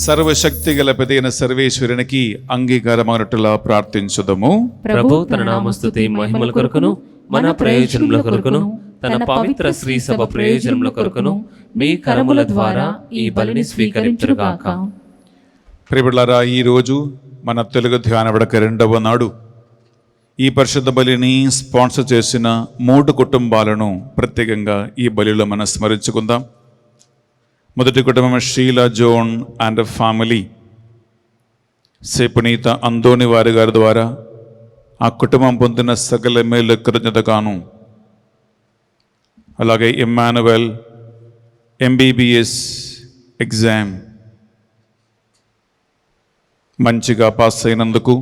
సర్వశక్తి గల పెదైన సర్వేశ్వరునికి అంగీకారమైనట్టులా ప్రార్థించుదము. ప్రభు తన నామస్తుతి మహిమల కొరకును మన ప్రయోజనముల కొరకును తన పవిత్ర శ్రీ సభ ప్రయోజనముల కొరకును మీ కరముల ద్వారా ఈ బలిని స్వీకరించుగాక. ప్రియబిడ్డలారా, ఈరోజు మన తెలుగు ధ్యాన విడక 2వ నాడు ఈ పరిశుద్ధ బలిని స్పాన్సర్ చేసిన 3 కుటుంబాలను ప్రత్యేకంగా ఈ బలిలో మనం స్మరించుకుందాం. మొదటి కుటుంబం షీలా జోన్ అండ్ ఫ్యామిలీ. పునీత అందోని వారి గారి ద్వారా ఆ కుటుంబం పొందిన సకల మేలు కృతజ్ఞతగాను, అలాగే ఇమ్మానువెల్ MBBS ఎగ్జామ్ మంచిగా పాస్ అయినందుకు,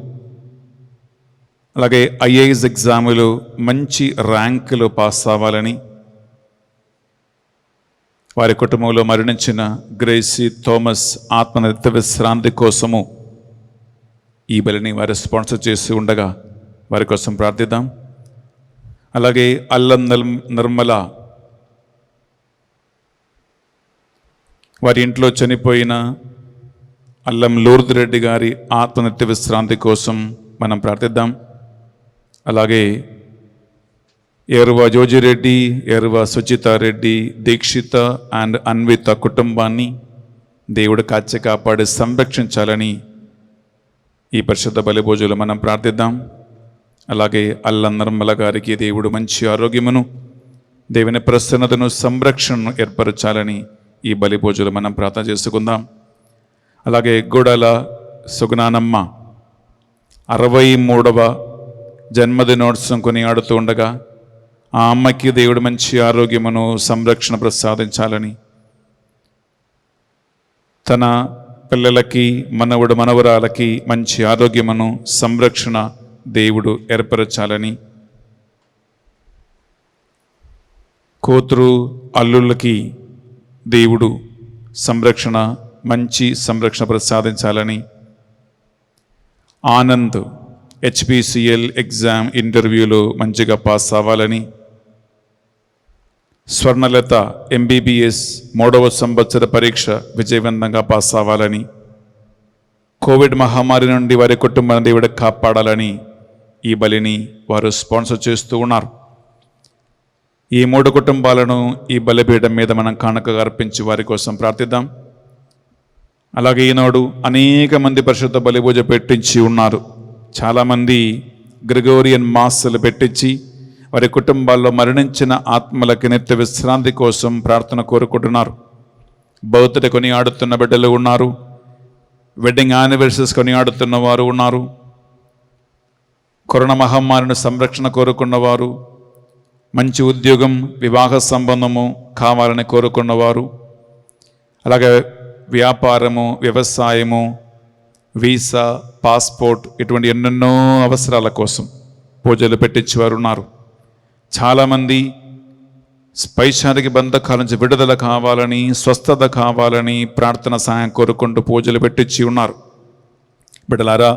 అలాగే IAS ఎగ్జాములు మంచి ర్యాంకులు పాస్ అవ్వాలని, వారి కుటుంబంలో మరణించిన గ్రేసీ థామస్ ఆత్మనిత్య విశ్రాంతి కోసము ఈ బలిని వారు స్పాన్సర్ చేసి ఉండగా వారి కోసం ప్రార్థిద్దాం. అలాగే అల్లం నిర్మల వారి ఇంట్లో చనిపోయిన అల్లం లూర్ద్ రెడ్డి గారి ఆత్మనిత్య విశ్రాంతి కోసం మనం ప్రార్థిద్దాం. అలాగే ఎరువ జోజిరెడ్డి, ఎరువ సుచితారెడ్డి, దీక్షిత అండ్ అన్విత కుటుంబాన్ని దేవుడు కాచి కాపాడి సంరక్షించాలని ఈ పరిశుద్ధ బలిభోజులు మనం ప్రార్థిద్దాం. అలాగే అల్లం నిర్మల గారికి దేవుడు మంచి ఆరోగ్యమును, దేవుని ప్రసన్నతను, సంరక్షణను ఏర్పరచాలని ఈ బలిభోజులు మనం ప్రార్థన చేసుకుందాం. అలాగే గూడల సుగుణానమ్మ 63వ జన్మదినోత్సవం కొనియాడుతూ ఉండగా ఆ అమ్మకి దేవుడు మంచి ఆరోగ్యమును, సంరక్షణ ప్రసాదించాలని, తన పిల్లలకి, మనవరాలకి మంచి ఆరోగ్యమును, సంరక్షణ దేవుడు ఏర్పరచాలని, కూతురు అల్లుళ్ళకి దేవుడు మంచి సంరక్షణ ప్రసాదించాలని, ఆనంద్ HPCL ఎగ్జామ్ ఇంటర్వ్యూలో మంచిగా పాస్ అవ్వాలని, స్వర్ణలత MBBS 3వ సంవత్సర పరీక్ష విజయవంతంగా పాస్ అవ్వాలని, కోవిడ్ మహమ్మారి నుండి వారి కుటుంబాన్ని దేవుడు కాపాడాలని ఈ బలిని వారు స్పాన్సర్ చేస్తూ ఉన్నారు. ఈ 3 కుటుంబాలను ఈ బలిపీఠం మీద మనం కానుకగా అర్పించి వారి కోసం ప్రార్థిద్దాం. అలాగే ఈనాడు అనేక మంది పరిశుద్ధ బలిపూజ పెట్టించి ఉన్నారు. చాలామంది గ్రెగోరియన్ మాస్లు పెట్టించి వారి కుటుంబాల్లో మరణించిన ఆత్మలకి నిత్య విశ్రాంతి కోసం ప్రార్థన కోరుకుంటున్నారు. బర్త్డే కొని ఆడుతున్న బిడ్డలు ఉన్నారు. వెడ్డింగ్ యానివర్సరీస్ కొని ఆడుతున్న వారు ఉన్నారు. కరోనా మహమ్మారిని సంరక్షణ కోరుకున్నవారు, మంచి ఉద్యోగం, వివాహ సంబంధము కావాలని కోరుకున్నవారు, అలాగే వ్యాపారము, వ్యవసాయము, వీసా, పాస్పోర్ట్ ఇటువంటి ఎన్నెన్నో అవసరాల కోసం పూజలు పెట్టించేవారు ఉన్నారు. చాలామంది పైశాచిక బంధకాల నుంచి విడుదల కావాలని, స్వస్థత కావాలని ప్రార్థన సహాయం కోరుకుంటూ పూజలు పెట్టించి ఉన్నారు. బిడ్డలారా,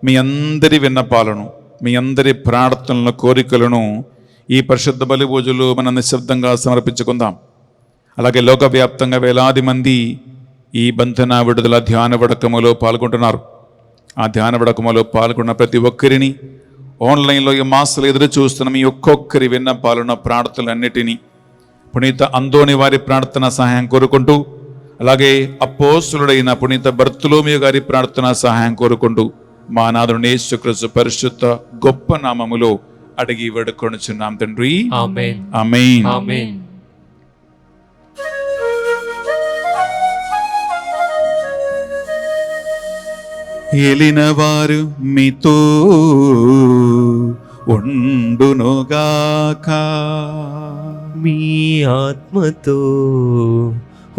మీ అందరి విన్నపాలను, మీ అందరి ప్రార్థనల కోరికలను ఈ పరిశుద్ధ బలి పూజలు మనం నిశ్శబ్దంగా సమర్పించుకుందాం. అలాగే లోకవ్యాప్తంగా వేలాది మంది ఈ బంధన విడుదల ధ్యాన వడకములో పాల్గొంటున్నారు. ఆ ధ్యాన వడకములో పాల్గొన్న ప్రతి ఒక్కరిని, ఆన్లైన్లో ఈ మాసాలు ఎదురు చూస్తున్న మీ ఒక్కొక్కరి విన్నపాలను, ప్రార్థనలన్నిటినీ పునీత అందోని వారి ప్రార్థన సహాయం కోరుకుంటూ, అలాగే అపోస్తులుడైన పునీత బర్తులోమియు గారి ప్రార్థన సహాయం కోరుకుంటూ మా నాథుని యేసుక్రీస్తు పరిశుద్ధ గొప్ప నామములో అడిగి వేడుకొనుచున్నాం తండ్రి. ఆమేన్. ఆమేన్. ఆమేన్. ఏలిన వారు మీతో ఉండునుగాక, మీ ఆత్మతో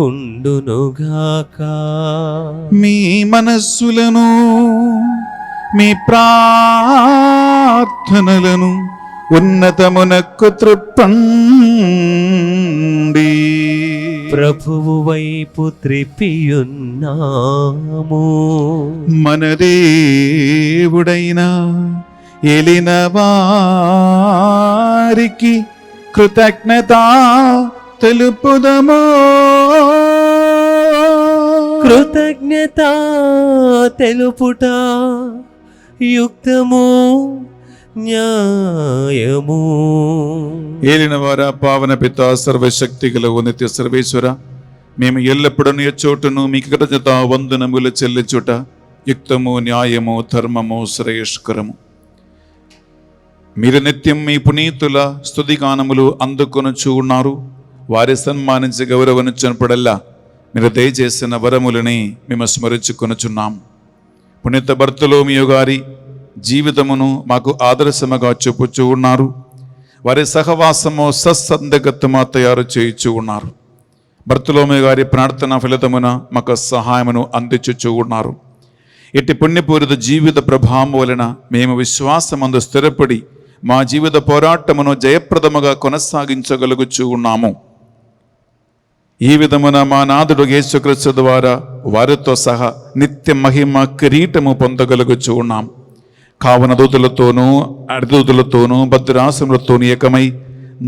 ఉండునుగాక. మీ మనస్సులను, మీ ప్రార్థనలను ఉన్నతమునకు త్రిప్పండి. ప్రభువు వైపు త్రిప్పియున్నాము. మన దేవుడైన ఏలిన వారికి కృతజ్ఞత తెలుపుదము. కృతజ్ఞత తెలుపుట యుక్తము న్యాయము. ఏలిన వారా, పావన పిత, సర్వశక్తి గల నిత్య సర్వేశ్వర, మేము ఎల్లప్పుడూ నీ చోటును మీకు కృతజ్ఞత వందనములు చెల్లించుట యుక్తము, న్యాయము, ధర్మము, శ్రేయస్కరము. మీరు నిత్యం మీ పునీతుల స్తుతిగానములు అందుకొనుచూ ఉన్నారు. వారి సన్మానించి గౌరవనిచ్చినప్పుడల్లా మీరు దయచేసిన వరములని మేము స్మరించుకొనుచున్నాం. పునీత బర్తలోమియో గారి జీవితమును మాకు ఆదర్శముగా చూపుచూ ఉన్నారు. వారి సహవాసము సత్సంగతమా తయారు చేయుచూ ఉన్నారు. బర్తలోమియో గారి ప్రార్థన ఫలితమున మాకు సహాయమును అందించుచూ ఉన్నారు. ఇట్టి పుణ్యపూరిత జీవిత ప్రభావం వలన మేము విశ్వాసమందు స్థిరపడి మా జీవిత పోరాటమును జయప్రదముగా కొనసాగించగలుగుచూ ఉన్నాము. ఈ విధమున మా నాథుడు యేసుక్రీస్తు ద్వారా వారితో సహా నిత్య మహిమ కిరీటము పొందగలుగుచూ ఉన్నాం. కావున దూతులతోనూ అర్ధదూతులతోనూ భద్రాసములతోనూ ఏకమై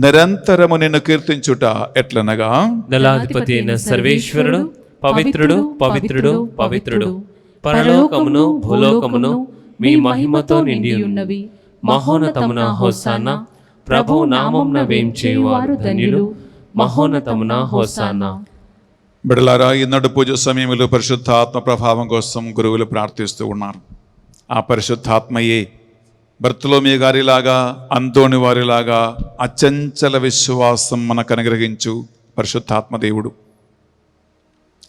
నిరంతరము నిన్ను కీర్తించుట ఎట్లనగా, దళాధిపతి అయిన సర్వేశ్వరుడు పవిత్రుడు, పవిత్రుడు, పవిత్రుడు, పరలోకమును భూలోకమును మీ మహిమతో నిండి ఉన్నవి. మహోన్నతమున హోసానా, ప్రభు నామమున వేంచేవారు ధన్యులు. మహోన్నతమున హోసానా. బిడలారా, ఈనాడు పూజ సమయంలో పరిశుద్ధాత్మ ప్రభావం కోసం గురువులు ప్రార్థిస్తూ ఉన్నారు. ఆ పరిశుద్ధాత్మయే బర్తలోమియో గారిలాగా, అంతోని వారిలాగా అచంచల విశ్వాసం మనకు అనుగ్రహించు పరిశుద్ధాత్మ దేవుడు.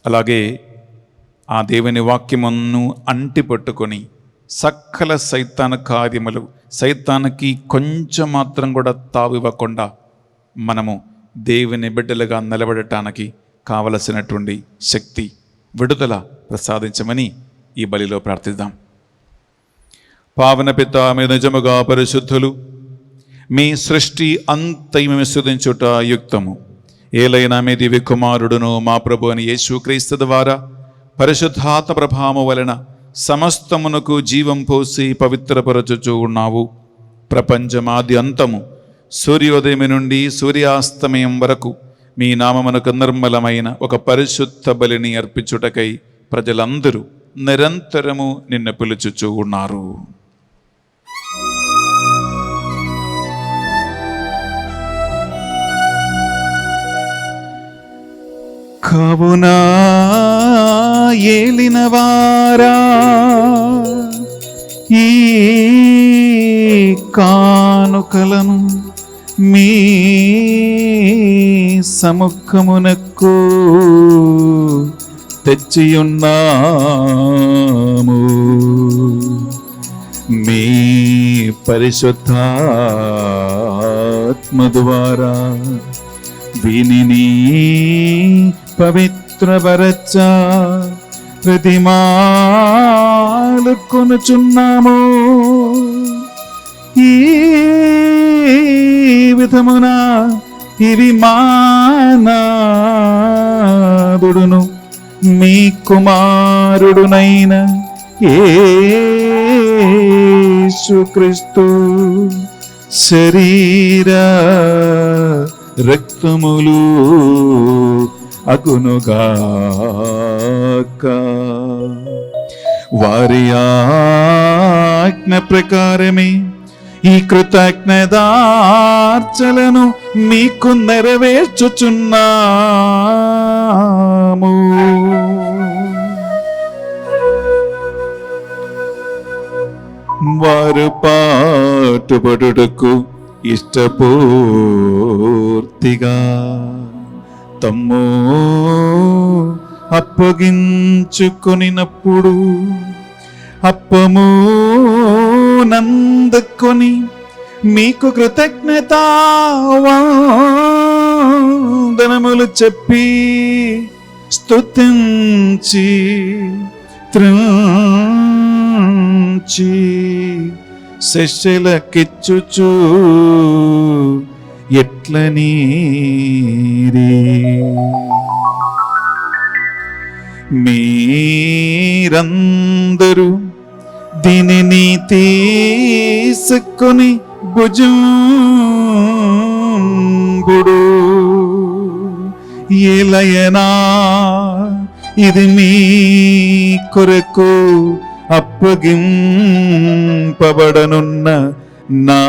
అలాగే ఆ దేవుని వాక్యమును అంటి పట్టుకొని సకల సైతాన కార్యములు, సైతానికి కొంచెం మాత్రం కూడా తావివ్వకుండా మనము దేవుని బిడ్డలుగా నిలబడటానికి కావలసినటువంటి శక్తి, విడుదల ప్రసాదించమని ఈ బలిలో ప్రార్థిద్దాం. పావన పిత, మీ నిజముగా పరిశుద్ధులు, మీ సృష్టి అంతయు విశుద్ధించుట యుక్తము. ఏలైనా మీ దివ్య కుమారుడును మా ప్రభు అని యేసుక్రీస్తు ద్వారా పరిశుద్ధాత్మ ప్రభావము వలన సమస్తమునకు జీవం పోసి పవిత్రపరచుచూ ఉన్నావు. ప్రపంచమాది అంతము, సూర్యోదయం నుండి సూర్యాస్తమయం వరకు మీ నామమునకు నిర్మలమైన ఒక పరిశుద్ధ బలిని అర్పించుటకై ప్రజలందరూ నిరంతరము నిన్ను పిలుచుచూ ఉన్నారు. కావున ఏలినవారా, ఈ కానుకలను మీ సముఖమునకు తెచ్చియున్నాము. మీ పరిశుద్ధాత్మ ద్వారా వీనిని పవిత్రపరచ ప్రతిమాలు కొనుచున్నాము. ఈ విధమున ఇవి మానాదుడును మీ కుమారుడునైన యేసుక్రీస్తు శరీర రక్తములు అగునుగాక. వారి ఆజ్ఞ ప్రకారమే ఈ కృతజ్ఞతార్చనను మీకు నెరవేర్చుచున్నాము. వారు పాటుపడుటకు ఇష్టపూర్తిగా తమ్ము అప్పగించుకొనినప్పుడు అప్పము నందుకొని మీకు కృతజ్ఞత వందనములు చెప్పి స్తుతించి త్రుంచి శిష్యులకిచ్చుచు ఎట్లనీరి, మీరందరూ దీనిని తీసుకొని భుజంబుడు. ఏలయనా ఇది మీ కొరకు అప్పగింపబడనున్న నా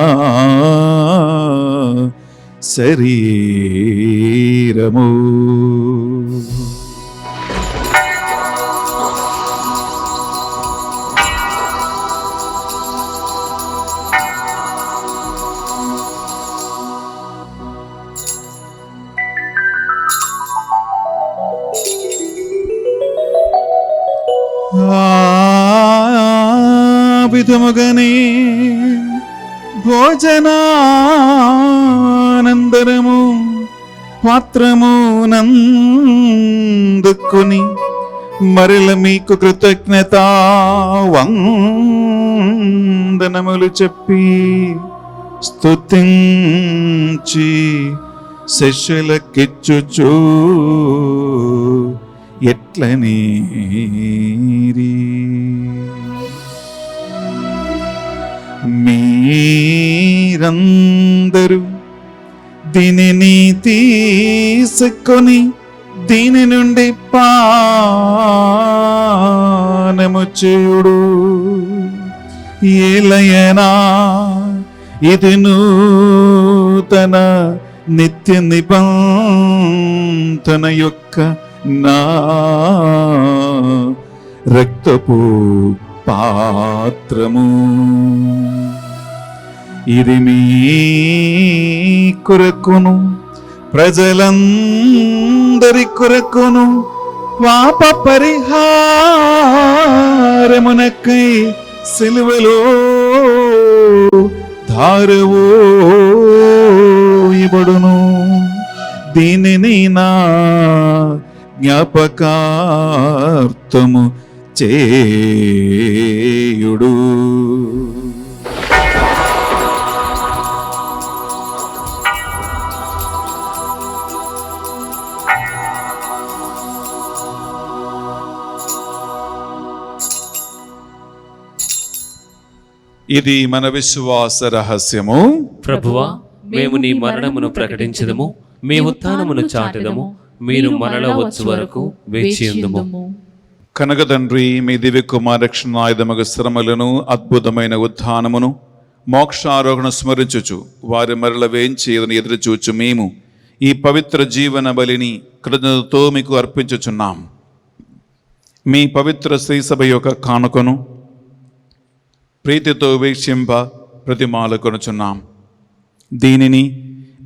శరీరము. విధముగానే భోజనానందరము పాత్రము నందుకొని మరల మీకు కృతజ్ఞత వందనములు చెప్పి స్తుతించి శిష్యులకిచ్చుచు ఎట్లనీరి, మీరందరూ దీనిని తీసుకొని దీని నుండి పానము చేయుడు. ఏలయనా ఇది నూతన నిత్య నిబంధన యొక్క నా రక్తపు పాత్రము. ఇది మీ కొరకును ప్రజలందరి కొరకును పాప పరిహారమునకై సిలువలో ధారవోయబడును. దీనిని నా జ్ఞాపకార్థము చేయుడు. ఇది మన విశ్వాస రహస్యము. ప్రభువా, మేము నీ మరణమును ప్రకటించదము, మీ ఉత్థానమును చాటెదము, మీరు మరల వచ్చు వరకు వేచియుందుము. కనక తండ్రి, మీ దివ్య కుమారక్షణాయుధమగు శ్రమలను అద్భుతమైన ఉత్థానమును మోక్షారోహణ స్మరించుచు వారి మరల వేంచేదని ఎదురుచూచు మేము ఈ పవిత్ర జీవన బలిని కృతజ్ఞతతో మీకు అర్పించుచున్నాం. మీ పవిత్ర శ్రీసభ యొక్క కానుకను ప్రీతితో వీక్షింప ప్రతిమాలకొనుచున్నాం. దీనిని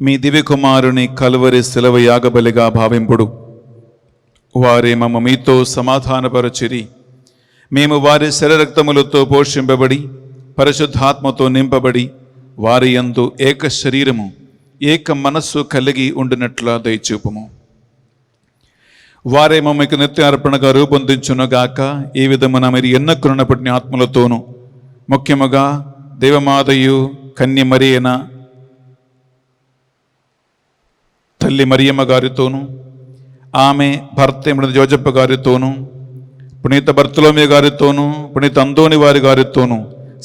మీ దివ్య కుమారుని కలువరి శిలవ యాగబలిగా భావింపుడు. వారే మమ్మ మీతో సమాధానపరచిరి. మేము వారి శరీరక్తములతో పోషింపబడి పరిశుద్ధాత్మతో నింపబడి వారి యందు ఏక శరీరము ఏక మనస్సు కలిగి ఉండినట్లా దయచూపుము. వారే మమ్మకు నిత్యార్పణగా రూపొందించునుగాక. ఈ విధమున మీరు ఎన్నకున్నప్పటి ఆత్మలతోనూ ముఖ్యముగా దేవమాతయు కన్య మరియన తల్లి మరియమ్మ గారితోనూ ఆమె భర్త జోజప్ప గారితోనూ పునీత బర్తలోమే గారితోనూ పునీత అందోని వారి గారితోనూ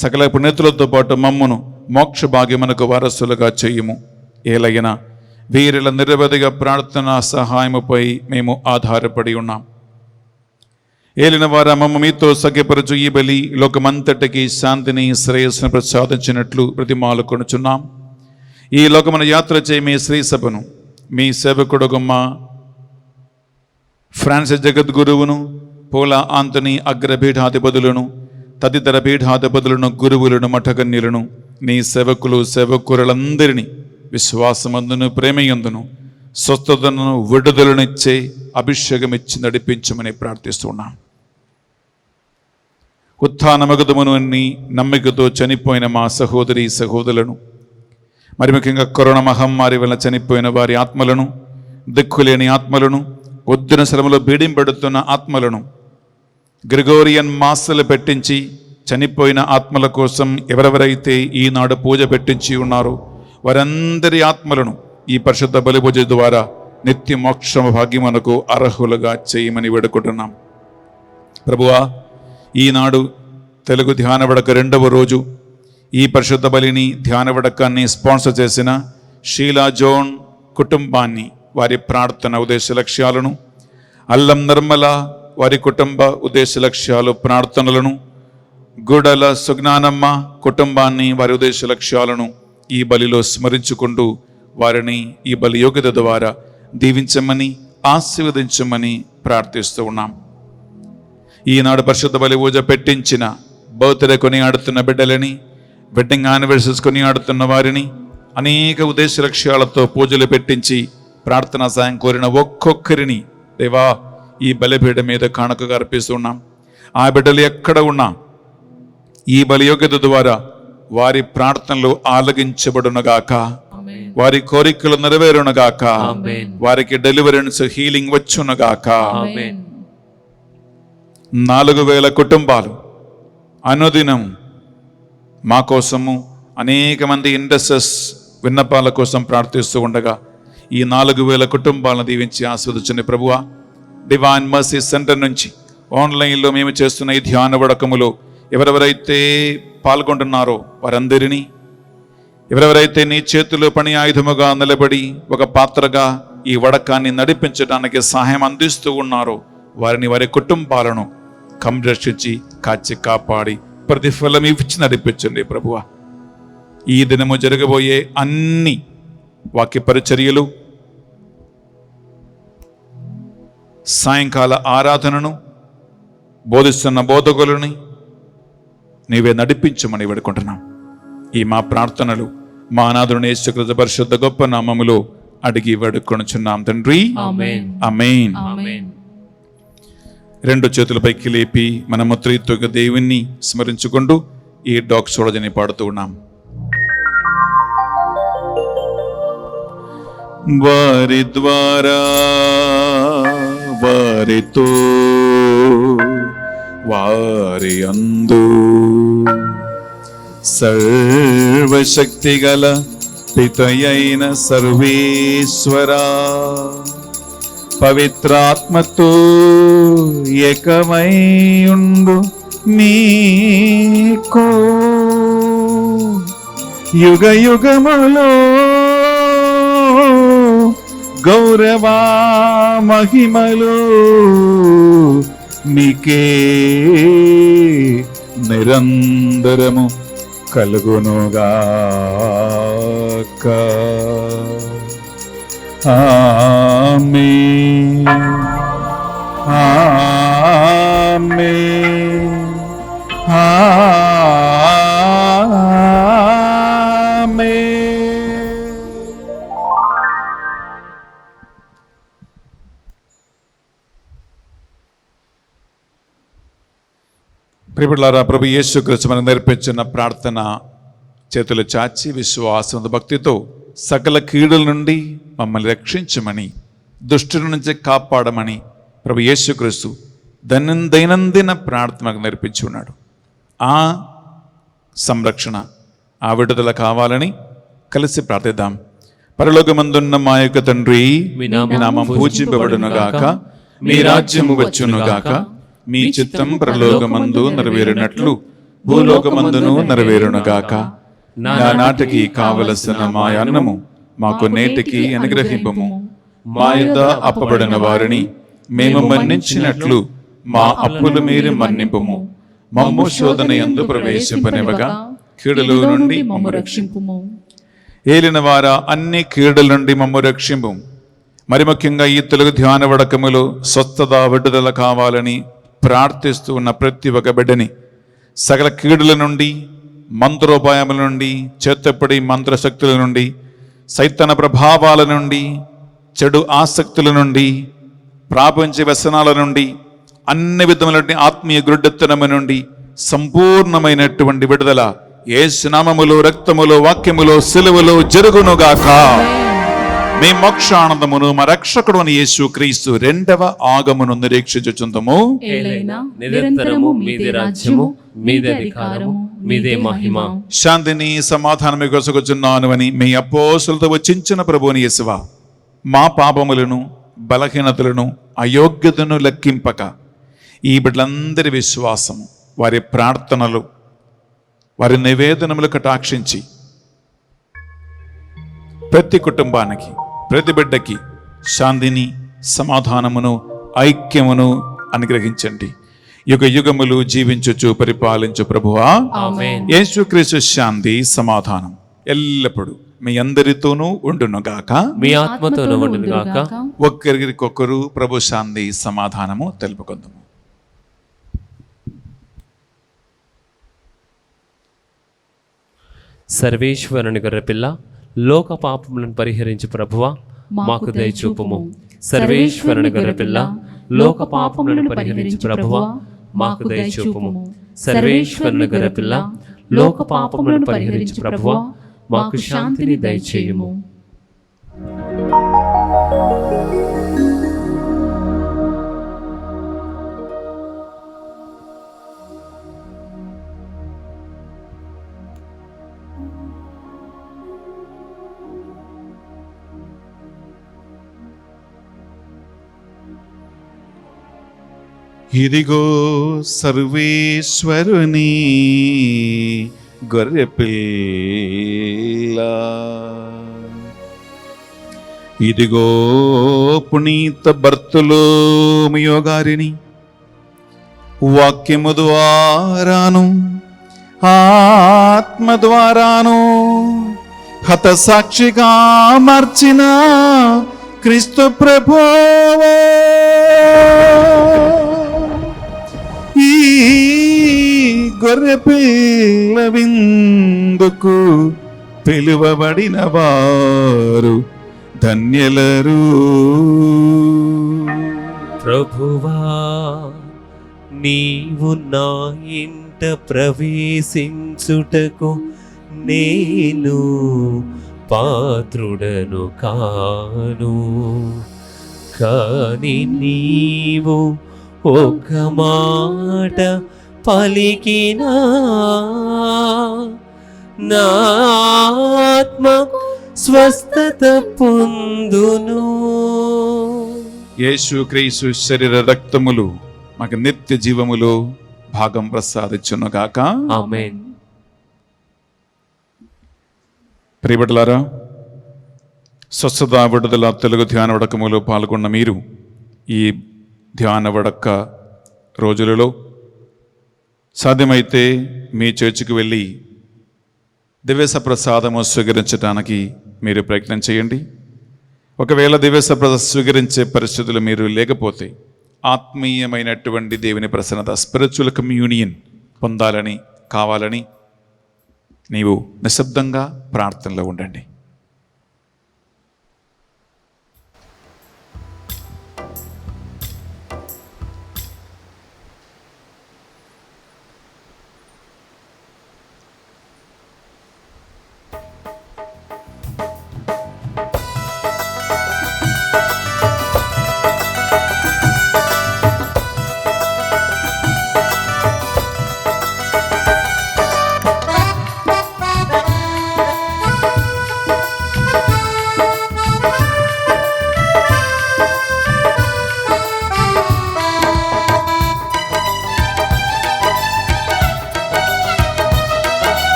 సకల పునీతులతో పాటు మమ్మను మోక్ష భాగ్యమునకు వారసులుగా చేయుము. ఏలైనా వీరిల నిరవధిగా ప్రార్థనా సహాయముపై మేము ఆధారపడి ఉన్నాం. ఏలిన వారా మమ్మ మీతో సఖ్యపరచు ఈ బలి లోకమంతటికి శాంతిని శ్రేయస్సును ప్రసాదించినట్లు ప్రతిమాలుకొనుచున్నాం. ఈ లోకమున యాత్ర చేయి మీ శ్రీ సభను మీ సేవకుడుగుమ్మ ఫ్రాన్సిస్ జగద్గురువును, పోలా ఆంతనీ అగ్రపీఠాధిపతులను, తదితర పీఠాధిపతులను, గురువులను, మఠకన్యులను, నీ సేవకులు సేవకులందరినీ విశ్వాసమందును ప్రేమయందును స్వస్థతను విడుదలనిచ్చే అభిషేకమిచ్చి నడిపించమని ప్రార్థిస్తున్నాం. ఉత్థానమగదుమును అన్ని నమ్మికతో చనిపోయిన మా సహోదరి సహోదరులను, మరి ముఖ్యంగా కరోనా మహమ్మారి వల్ల చనిపోయిన వారి ఆత్మలను, దిక్కులేని ఆత్మలను, ఉద్దిన శ్రమలో బీడింపెడుతున్న ఆత్మలను, గ్రిగోరియన్ మాసలు పెట్టించి చనిపోయిన ఆత్మల కోసం ఎవరెవరైతే ఈనాడు పూజ పెట్టించి ఉన్నారో వారందరి ఆత్మలను ఈ పరిశుద్ధ బలి పూజ ద్వారా నిత్య మోక్ష భాగ్యమునకు అర్హులుగా చేయమని వేడుకుంటున్నాం. ప్రభువా, ఈనాడు తెలుగు ధ్యానవడక 2వ రోజు ఈ పరిశుద్ధ బలిని ధ్యానవడకాన్ని స్పాన్సర్ చేసిన షీలా జోన్ కుటుంబాన్ని వారి ప్రార్థన ఉద్దేశ లక్ష్యాలను, అల్లం నిర్మల వారి కుటుంబ ఉద్దేశ లక్ష్యాలు ప్రార్థనలను, గుడల సుజ్ఞానమ్మ కుటుంబాన్ని వారి ఉద్దేశ లక్ష్యాలను ఈ బలిలో స్మరించుకుంటూ వారిని ఈ బలి యోగ్యత ద్వారా దీవించమని ఆశీర్వదించమని ప్రార్థిస్తూ ఉన్నాం. ఈనాడు పరిశుద్ధ బలి పూజ పెట్టించిన బర్త్డే కొనియాడుతున్న బిడ్డలని, వెడ్డింగ్ యానివర్సరీస్ కొనియాడుతున్న వారిని, అనేక ఉద్దేశ లక్ష్యాలతో పూజలు పెట్టించి ప్రార్థనా సాయం కోరిన ఒక్కొక్కరిని దేవా ఈ బలిపీఠం మీద కానుకగా అర్పిస్తున్నాం. ఆ బిడ్డలు ఎక్కడ ఉన్నా ఈ బలియోగ్యత ద్వారా వారి ప్రార్థనలు ఆలగించబడునుగాక, వారి కోరికలు నెరవేరునుగాక, వారికి డెలివరెన్స్ హీలింగ్ వచ్చునుగాక. 4,000 కుటుంబాలు అనుదినం మా కోసము అనేక మంది ఇండస్ట్రస్ విన్నపాల కోసం ప్రార్థిస్తూ ఉండగా ఈ 4,000 కుటుంబాలను దీవించి ఆస్వాదించండి ప్రభువా. డివైన్ మర్సీ సెంటర్ నుంచి ఆన్లైన్లో మేము చేస్తున్న ఈ ధ్యాన వడకములో ఎవరెవరైతే పాల్గొంటున్నారో వారందరినీ, ఎవరెవరైతే నీ చేతిలో పని ఆయుధముగా నిలబడి ఒక పాత్రగా ఈ వడకాన్ని నడిపించడానికి సహాయం అందిస్తూ ఉన్నారో వారిని, వారి కుటుంబాలను సంరక్షించి కాచి కాపాడి ప్రతిఫలం ఇచ్చి నడిపించండి ప్రభువా. ఈ దినము జరగబోయే అన్ని వాక్య పరిచర్యలు, సాయంకాల ఆరాధనను బోధిస్తున్న బోధకులని నీవే నడిపించమని వేడుకుంటున్నాం. ఈ మా ప్రార్థనలు మా అనాథుని యేసుక్రీస్తు పరిశుద్ధ గొప్ప నామములో అడిగి వేడుకొనుచున్నాం తండ్రి, ఆమేన్. ఆమేన్. ఆమేన్. 2 చేతులపైకి లేపి మనము త్రిత్వక దేవుణ్ణి స్మరించుకుంటూ ఈ డాక్సోడజని పాడుతూ ఉన్నాం. వారి ద్వారా వారితో వారి అందు సర్వశక్తిగల పితయైన సర్వేశ్వరా పవిత్రాత్మతో ఏకమై ఉండు నీకో యుగ యుగములో గౌరవ మహిమలు నీకే నిరంతరము కలుగునుగాక. ఆమేన్. ఆమేన్. ఆమేన్. ప్రియబిడ్డలారా, ప్రభు యేసుక్రీస్తు మనకు నేర్పించిన ప్రార్థన చేతులు చాచి విశ్వాసం భక్తితో సకల కీడుల నుండి మమ్మల్ని రక్షించమని, దుష్టుల నుంచి కాపాడమని ప్రభు యేసుక్రీస్తు దైనందిన ప్రార్థనకు నేర్పించి ఉన్నాడు. ఆ సంరక్షణ, ఆ విడుదల కావాలని కలిసి ప్రార్థిద్దాం. పరలోకమందున్న మా యొక్క తండ్రి, మీ నామం పూజింపబడునుగాక, మీ రాజ్యము వచ్చునుగాక, మీ చిత్తం పరలోకమందు నెరవేరినట్లు భూలోకమందును నెరవేరునుగాక. నానాటికి కావలసిన మా అన్నము మాకు నేటికి అనుగ్రహింపము. మా యొద్ద అప్పబడిన వారిని మేము మన్నించినట్లు మా అప్పులు మీరు మన్నింపుము. మమ్ము శోధన యందు ప్రవేశింపనివ్వగా కీడుల నుండి మమ్ము రక్షింపుము. ఏలిన వారా, అన్ని కీడుల నుండి మమ్ము రక్షింపు. మరి ముఖ్యంగా ఈ తెలుగు ధ్యాన వడకములో స్వస్థత విడుదల కావాలని ప్రార్థిస్తూ ఉన్న ప్రతి ఒక్క బిడ్డని సకల కీడుల నుండి, మంత్రోపాయముల నుండి, చేతపడి మంత్రశక్తుల నుండి, సైతన ప్రభావాల నుండి, చెడు ఆసక్తుల నుండి, ప్రాపంచ వ్యసనాల నుండి, అన్ని విధములైన ఆత్మీయ గురుడెత్తనము నుండి సంపూర్ణమైనటువంటి విడుదల యేసు నామములో, రక్తములో, వాక్యములో, సిలువలో జరుగునుగాక. మీ మోక్షానందమును మా రక్షకుడు అని యేసు క్రీస్తు 2వ ఆగమను నిరీక్షించుచుందము. నిరంతరము మీదే రాజ్యము, మీదే అధికారము, మీదే మహిమ. శాంతిని సమాధానము కొసగుచున్నాను అని మీ అపోస్తులతో వచ్చించిన ప్రభువుని యేసువా, మా పాపములను, బలహీనతలను, అయోగ్యతను లెక్కింపక ఈ బిడ్డలందరి విశ్వాసము, వారి ప్రార్థనలు, వారి నివేదనములు కటాక్షించి ప్రతి కుటుంబానికి, ప్రతి బిడ్డకి శాంతిని, సమాధానమును, ఐక్యమును అనుగ్రహించండి. యుగ యుగములు జీవించుచు పరిపాలించు ప్రభువా, ఆమేన్. యేసుక్రీస్తు శాంతి సమాధానం ఎల్లప్పుడూ మీ అందరితోనూ ఉండునుగాక. మీ ఆత్మతోనూ ఉండునుగాక. ఒక్కరికొకరు ప్రభు శాంతి సమాధానము తెలుపుకుందాము. సర్వేశ్వరుని గొర్రెపిల్ల, లోక పాపములను పరిహరించు ప్రభువా, మాకు దయచూపుము. సర్వేశ్వరుని గొర్రెపిల్ల, లోక పాపములను పరిహరించు ప్రభువా, మాకు దయచూపుము. సర్వేశ్వరుని గొర్రెపిల్ల, లోక పాపములను పరిహరించు ప్రభువా, మాకు శాంతిని దయచేయుము. ఇదిగో సర్వేశ్వరుని గొర్రెపిల్ల, ఇదిగో పునీత బర్తొలొమేయు గారిని వాక్యము ద్వారాను ఆత్మ ద్వారాను హతసాక్షిగా మార్చిన క్రీస్తు ప్రభువే, ఈ గొర్రెపిల్ల విందుకు పిలువబడిన వారు ధన్యులరు. ప్రభువా, నీవు నా ఇంట ప్రవేశించుటకు నేను పాత్రుడను కాను, కాని నీవు ఒక మాట పలికినా నా ఆత్మ స్వస్థత పొందును. యేసుక్రీస్తు శరీర రక్తములు మాకు నిత్య జీవములో భాగం ప్రసాదించునుగాక. ఆమేన్. ప్రియబిడ్డలారా, స్వస్థత విడుదల తెలుగు ధ్యాన వడకములో పాల్గొన్న మీరు ఈ ధ్యాన వడక రోజులలో సాధ్యమైతే మీ చర్చికి వెళ్ళి దివ్యస ప్రసాదము స్వీకరించడానికి మీరు ప్రయత్నం చేయండి. ఒకవేళ దివ్యస ప్రసాదం స్వీకరించే పరిస్థితులు మీరు లేకపోతే ఆత్మీయమైనటువంటి దేవుని ప్రసన్నత, స్పిరిచువల్ కమ్యూనియన్ పొందాలని కావాలని నీవు నిశ్శబ్దంగా ప్రార్థనలో ఉండండి.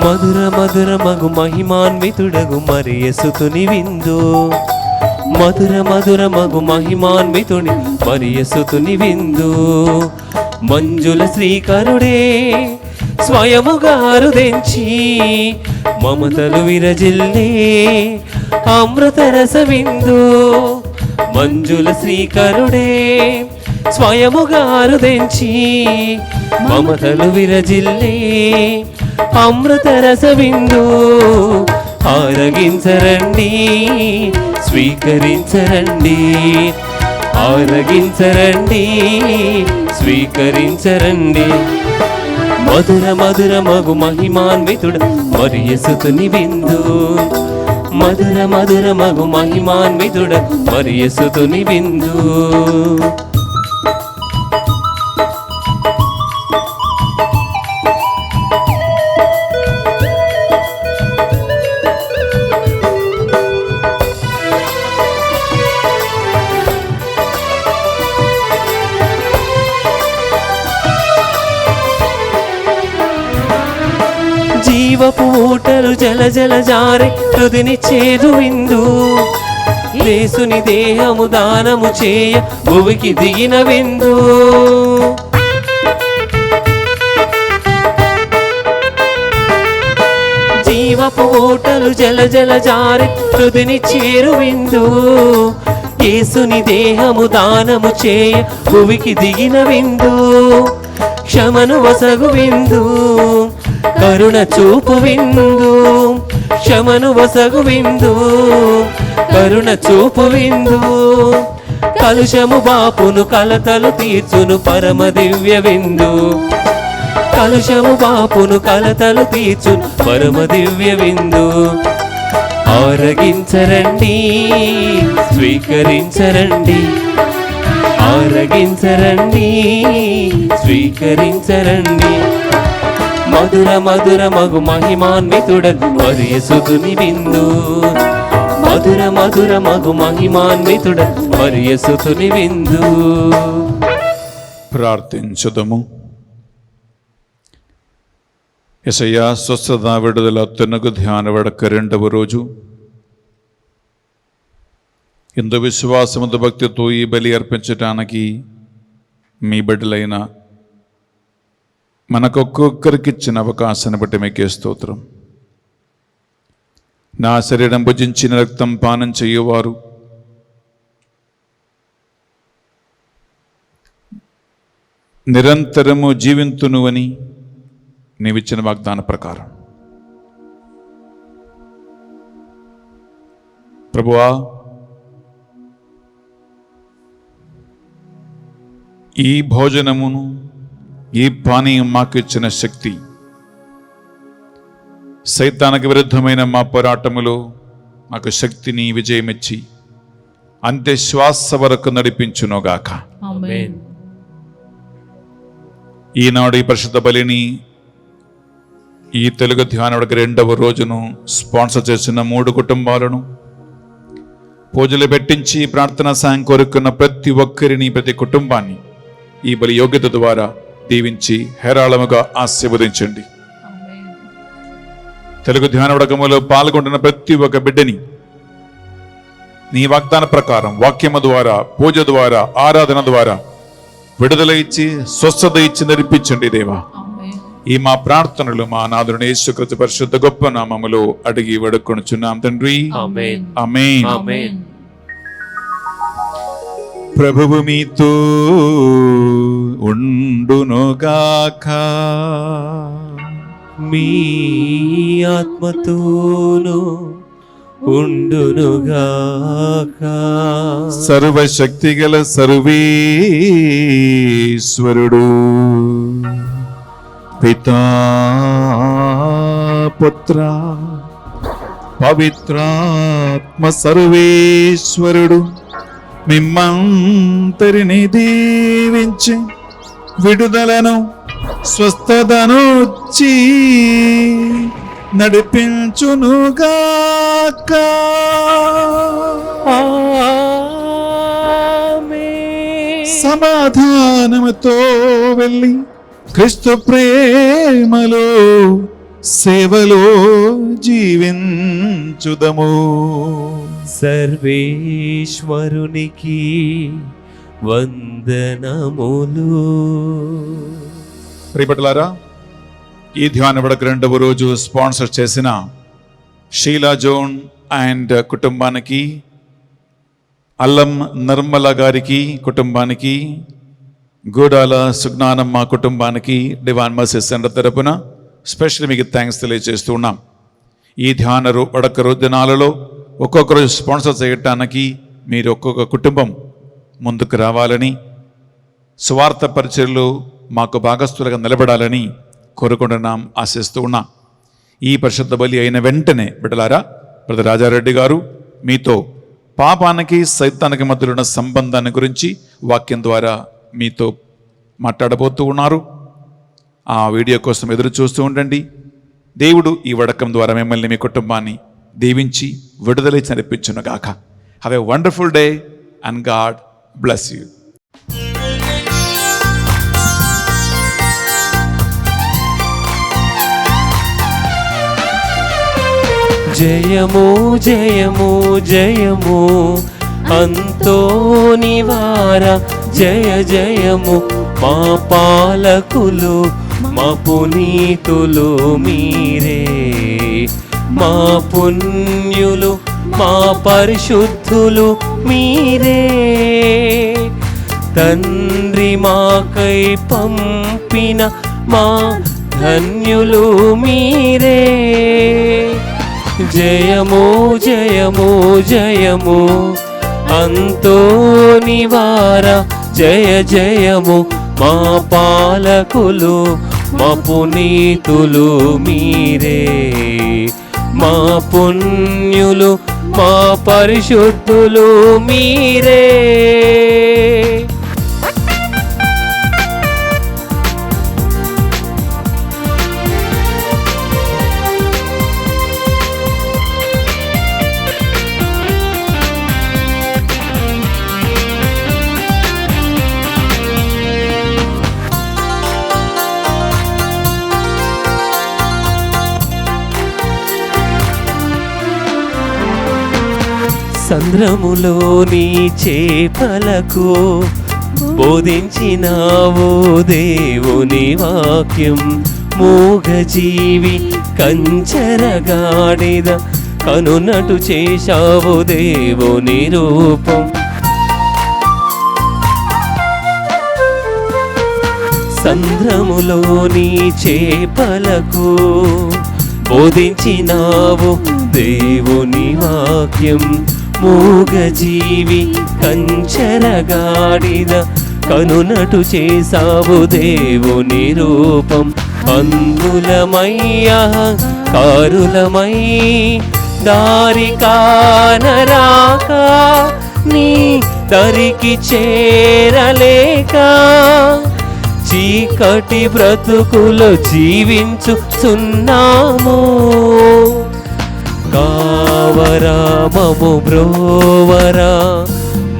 మధుర మధుర మగు మహిమాన్వితుడగు మరియసుతుని విందు, మధుర మధుర మగు మహిమాన్వితుని మరియసుతుని విందు. మంజుల శ్రీకరుడే స్వయముగా రుదెంచి మమతలు విరజిల్లే అమృతరస విందు. మంజుల శ్రీకరుడే స్వయముగా రుదెంచి మమతలు విరజిల్లే అమృతరస విందు. ఆరగించరండి, స్వీకరించరండి, ఆరగించరండి, స్వీకరించరండి. మధుర మధుర మగు మహిమాన్వితుడ మరియసుతుని విందు, మధుర మధుర మగు మహిమాన్వితుడ మరియసుతుని విందు. జీవపు ఊటలు జల జల జారే హృదిని చేదు విందు. యేసుని దేహము దానము చేయ భువికి దిగిన విందు. జీవపు ఊటలు జల జల జారే హృదిని చేరు విందు. యేసుని దేహము దానము చేయ భువికి దిగిన విందు. క్షమను వసగు విందు, కరుణ చూపు విందు. క్షమను వసగు విందు, కరుణ చూపు విందు. కలుషము బాపును కలతలు తీర్చును పరమ దివ్య విందు. కలుషము బాపును కలతలు తీర్చును పరమ దివ్య విందు. ఆరగించరండి, స్వీకరించరండి. ఆరగించరండి, స్వీకరించరండి. మధుర మధుర మగు మహిమాన్వితుడగు మరి యేసుని విందు. మధుర మధుర మగు మహిమాన్వితుడగు మరి యేసుని విందు. ప్రార్థించుదము. యేసయ్యా, స్వస్థత విడుదల తొనగు ధ్యాన వడక రెండవ రోజు ఎంతో విశ్వాసముతో భక్తితో ఈ బలి అర్పించటానికి మీ బిడ్డలైన మనకొక్కొక్కరికి ఇచ్చిన అవకాశాన్ని బట్టి మీకే స్తోత్రం. నా శరీరం భుజించిన రక్తం పానం చేయువారు నిరంతరము జీవింతును అని నీవిచ్చిన వాగ్దాన ప్రకారం ప్రభువా, ఈ భోజనమును ఈ పానీయం మాకు ఇచ్చిన శక్తి సైతానికి విరుద్ధమైన మా పోరాటములో మాకు శక్తిని విజయమిచ్చి అంత్య శ్వాస వరకు నడిపించునుగాక. ఆమేన్. ఈనాడు ఈ పరిశుద్ధ బలిని ఈ తెలుగు ధ్యానుడికి రెండవ రోజును స్పాన్సర్ చేసిన 3 కుటుంబాలను పూజలు పెట్టించి ప్రార్థనా సాయం కోరుకున్న ప్రతి ఒక్కరిని, ప్రతి కుటుంబాన్ని ఈ బలి యోగ్యత ద్వారా దీవించి హేరాళముగా ఆశీర్వదించండి. తెలుగు ధ్యానవడకములో పాల్గొంటున్న ప్రతి ఒక్క బిడ్డని నీ వాగ్దాన ప్రకారం వాక్యము ద్వారా, పూజ ద్వారా, ఆరాధన ద్వారా విడుదల ఇచ్చి స్వస్థత ఇచ్చి నడిపించండి దేవా. ఈ మా ప్రార్థనలు మా నాథుని యేసుక్రీస్తు పరిశుద్ధ గొప్ప నామములో అడిగి వేడుకొనుచున్నాం తండ్రి. ఆమేన్. ఆమేన్. ఆమేన్. ప్రభువు మీతో ఉండునుగాక. మీ ఆత్మతోను ఉండునుగాక. సర్వశక్తిగల సర్వేశ్వరుడు పితా పుత్ర పవిత్రాత్మ సర్వేశ్వరుడు మిమ్మంతరిని దీవించి విడుదలను స్వస్థతను వచ్చి నడిపించునుగాక. సమాధానముతో వెళ్ళి క్రీస్తు ప్రేమలో సేవలో జీవించుదము. సర్వేశ్వరునికి వందనములు. ప్రియపటలారా, ఈ ధ్యాన వడక రెండవ రోజు స్పాన్సర్ చేసిన షీలా జోన్ అండ్ కుటుంబానికి, అల్లం నిర్మల గారికి కుటుంబానికి, గూడాల సుజ్ఞానమ్మ కుటుంబానికి డివైన్ మర్సీ సెంటర్ తరపున స్పెషల్ మీకు థ్యాంక్స్ తెలియజేస్తూ ఉన్నాం. ఈ ధ్యాన వడక దినాలలో ఒక్కొక్కరు స్పాన్సర్ చేయటానికి మీరు ఒక్కొక్క కుటుంబం ముందుకు రావాలని, స్వార్థ పరిచర్యలు మాకు భాగస్థులుగా నిలబడాలని కోరుకుంటున్నాం, ఆశిస్తూ ఉన్నాం. ఈ పరిశుద్ధ బలి అయిన వెంటనే బిడ్డలారా, బ్రదర్ రాజారెడ్డి గారు మీతో పాపానికి సైతానికి మధ్యలో ఉన్న సంబంధాన్ని గురించి వాక్యం ద్వారా మీతో మాట్లాడబోతూ ఉన్నారు. ఆ వీడియో కోసం ఎదురు చూస్తూ ఉండండి. దేవుడు ఈ వడకం ద్వారా మిమ్మల్ని, మీ కుటుంబాన్ని దీవించి విడుదల నడిపించునుగాక. Have a wonderful day and God bless you. జయము జయము జయము అంతోని వార జయ జయము మా పాలకులు మా పునీతులు మీరే మా పుణ్యులు మా పరిశుద్ధులు మీరే తండ్రి మాకై పంపిన మా ధన్యులు మీరే జయము జయము జయము అంతోని వార జయ జయము మా పాలకులు మా పునీతులు మీరే మా పుణ్యులు మా పరిశుద్ధులు మీరే సంద్రములోని చేపలకు బోధించినావో దేవుని వాక్యం మూగజీవి కంచరగాడిద కనునటు చేశావు దేవుని రూపం సంద్రములోని చేపలకు బోధించినావు దేవుని వాక్యం మూగజీవి కంచరగాడిద కనునటు చేసావు దేవుని రూపం అందులమయ్యా కారులమై దారి కానరాక నీ దరికి చేరలేక చీకటి బ్రతుకులో జీవించుచున్నాము కావరా మము బ్రోవరా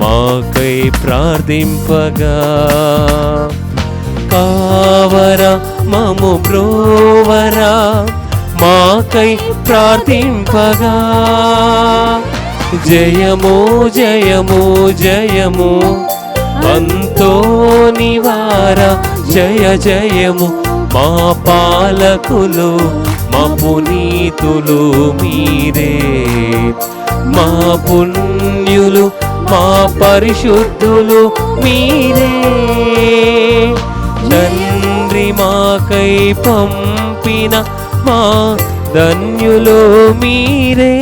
మాకై ప్రార్థింపగా కావరా మము బ్రోవరా మాకై ప్రార్థింపగా జయము జయము జయము అంతోని వార జయ జయము మా పాలకులు మా పునీతులు మీరే మా పుణ్యులు మా పరిశుద్ధులు మీరే తండ్రి మాకై పంపిన మా ధన్యులు మీరే